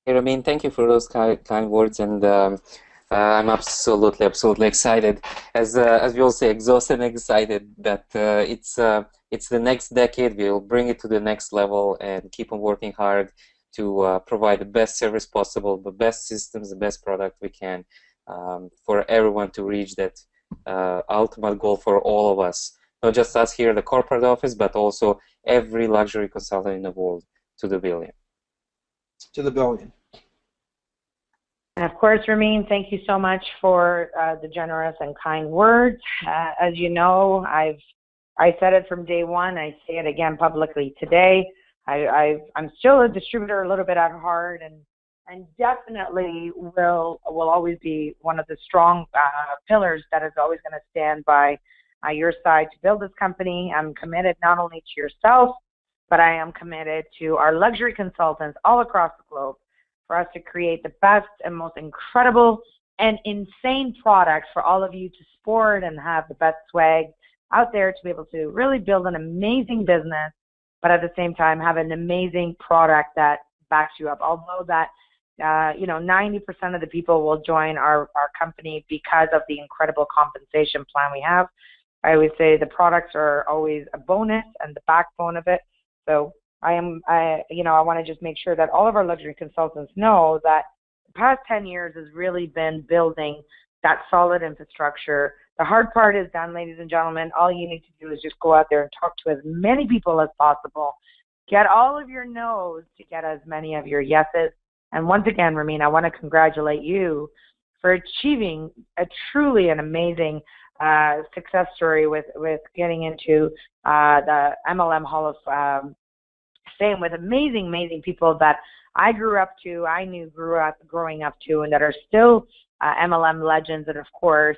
Hey, Ramin, thank you for those kind words, and I'm absolutely excited. As we all say, exhausted and excited that it's the next decade. We'll bring it to the next level and keep on working hard to provide the best service possible, the best systems, the best product we can for everyone to reach that ultimate goal for all of us. Not just us here in the corporate office, but also every luxury consultant in the world to the billion. To the billion. And of course, Ramin, thank you so much for the generous and kind words. As you know, I said it from day one. I say it again publicly today. I'm still a distributor a little bit at heart, and definitely will always be one of the strong pillars that is always going to stand by your side to build this company. I'm committed not only to yourself, but I am committed to our luxury consultants all across the globe for us to create the best and most incredible and insane products for all of you to sport and have the best swag out there to be able to really build an amazing business, but at the same time have an amazing product that backs you up. Although that 90% of the people will join our company because of the incredible compensation plan we have. I always say the products are always a bonus and the backbone of it. So I want to just make sure that all of our luxury consultants know that the past 10 years has really been building that solid infrastructure. The hard part is done, ladies and gentlemen. All you need to do is just go out there and talk to as many people as possible. Get all of your no's to get as many of your yeses. And once again, Ramin, I want to congratulate you for achieving a truly an amazing success story with getting into the MLM Hall of Fame with amazing people that I grew up to, growing up to, and that are still MLM legends, and of course,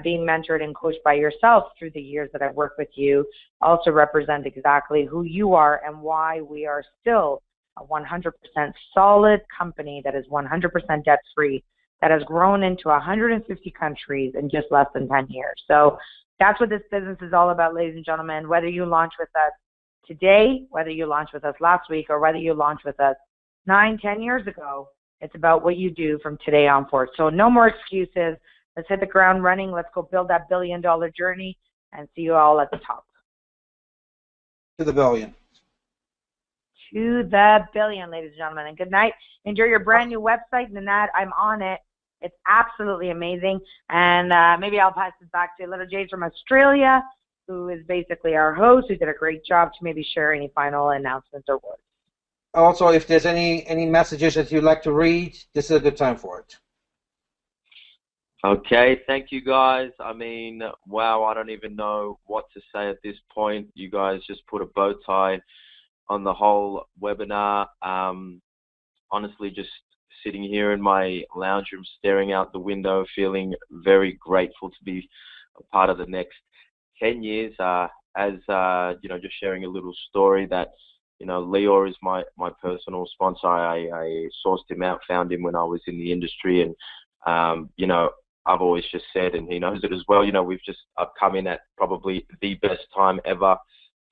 being mentored and coached by yourself through the years that I've worked with you also represent exactly who you are and why we are still a 100% solid company that is 100% debt-free, that has grown into 150 countries in just less than 10 years. So that's what this business is all about, ladies and gentlemen. Whether you launch with us today, whether you launch with us last week, or whether you launch with us 9-10 years ago, it's about what you do from today on forward. So no more excuses. Let's hit the ground running. Let's go build that billion-dollar journey and see you all at the top. To the billion. To the billion, ladies and gentlemen. And good night. Enjoy your brand new website, Nanad. I'm on it. It's absolutely amazing. And maybe I'll pass it back to Little Jade from Australia, who is basically our host, who did a great job to maybe share any final announcements or words. Also, if there's any messages that you'd like to read, this is a good time for it. Okay, thank you guys. I mean, wow, I don't even know what to say at this point. You guys just put a bow tie on the whole webinar. Honestly, just sitting here in my lounge room, staring out the window, feeling very grateful to be a part of the next 10 years. As you know, just sharing a little story that, you know, Lior is my personal sponsor. I sourced him out, found him when I was in the industry, and you know, I've always just said, and he knows it as well, you know, I've come in at probably the best time ever,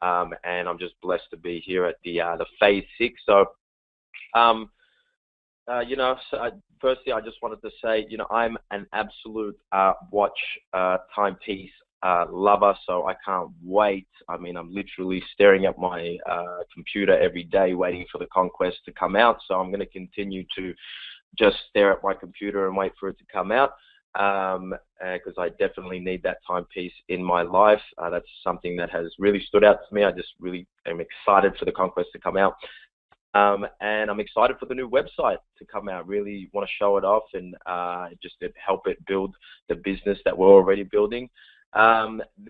and I'm just blessed to be here at the phase 6. So, you know, firstly, I just wanted to say, you know, I'm an absolute watch timepiece lover, so I can't wait. I mean, I'm literally staring at my computer every day waiting for the Conquest to come out, so I'm going to continue to just stare at my computer and wait for it to come out, because I definitely need that timepiece in my life. That's something that has really stood out to me. I just really am excited for the Conquest to come out. And I'm excited for the new website to come out. Really want to show it off and just to help it build the business that we're already building.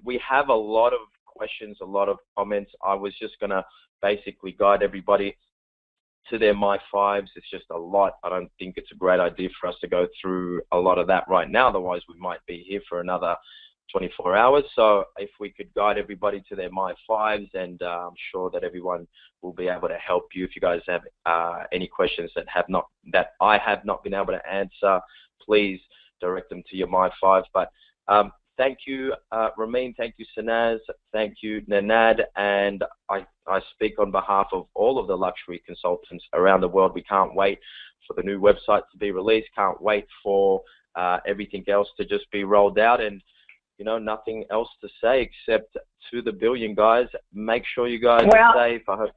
We have a lot of questions, a lot of comments. I was just going to basically guide everybody to their My Fives. It's just a lot. I don't think it's a great idea for us to go through a lot of that right now. Otherwise, we might be here for another 24 hours. So if we could guide everybody to their My Fives, and I'm sure that everyone will be able to help you. If you guys have any questions that I have not been able to answer, please direct them to your My Fives. But thank you, Ramin. Thank you, Sanaz. Thank you, Nanad. And I speak on behalf of all of the luxury consultants around the world. We can't wait for the new website to be released. Can't wait for everything else to just be rolled out. And, you know, nothing else to say except to the billion, guys. Make sure you guys are safe. I hope.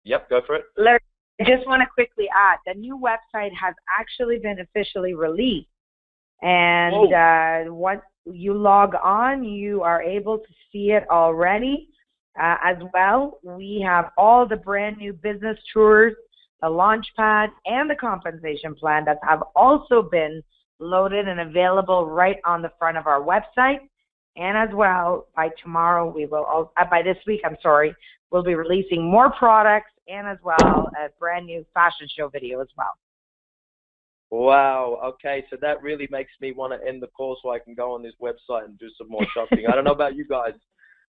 Yep, go for it. I just want to quickly add, the new website has actually been officially released. And once you log on, you are able to see it already. As well, we have all the brand new business tours, the launch pad, and the compensation plan that have also been loaded and available right on the front of our website. And as well, by tomorrow, by this week, we'll be releasing more products and as well a brand new fashion show video as well. Wow. Okay, so that really makes me want to end the call so I can go on this website and do some more shopping. I don't know about you guys,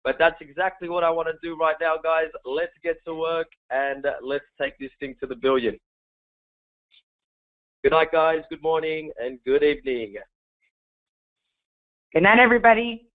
but that's exactly what I want to do right now, guys. Let's get to work and let's take this thing to the billion. Good night, guys. Good morning and good evening. Good night, everybody.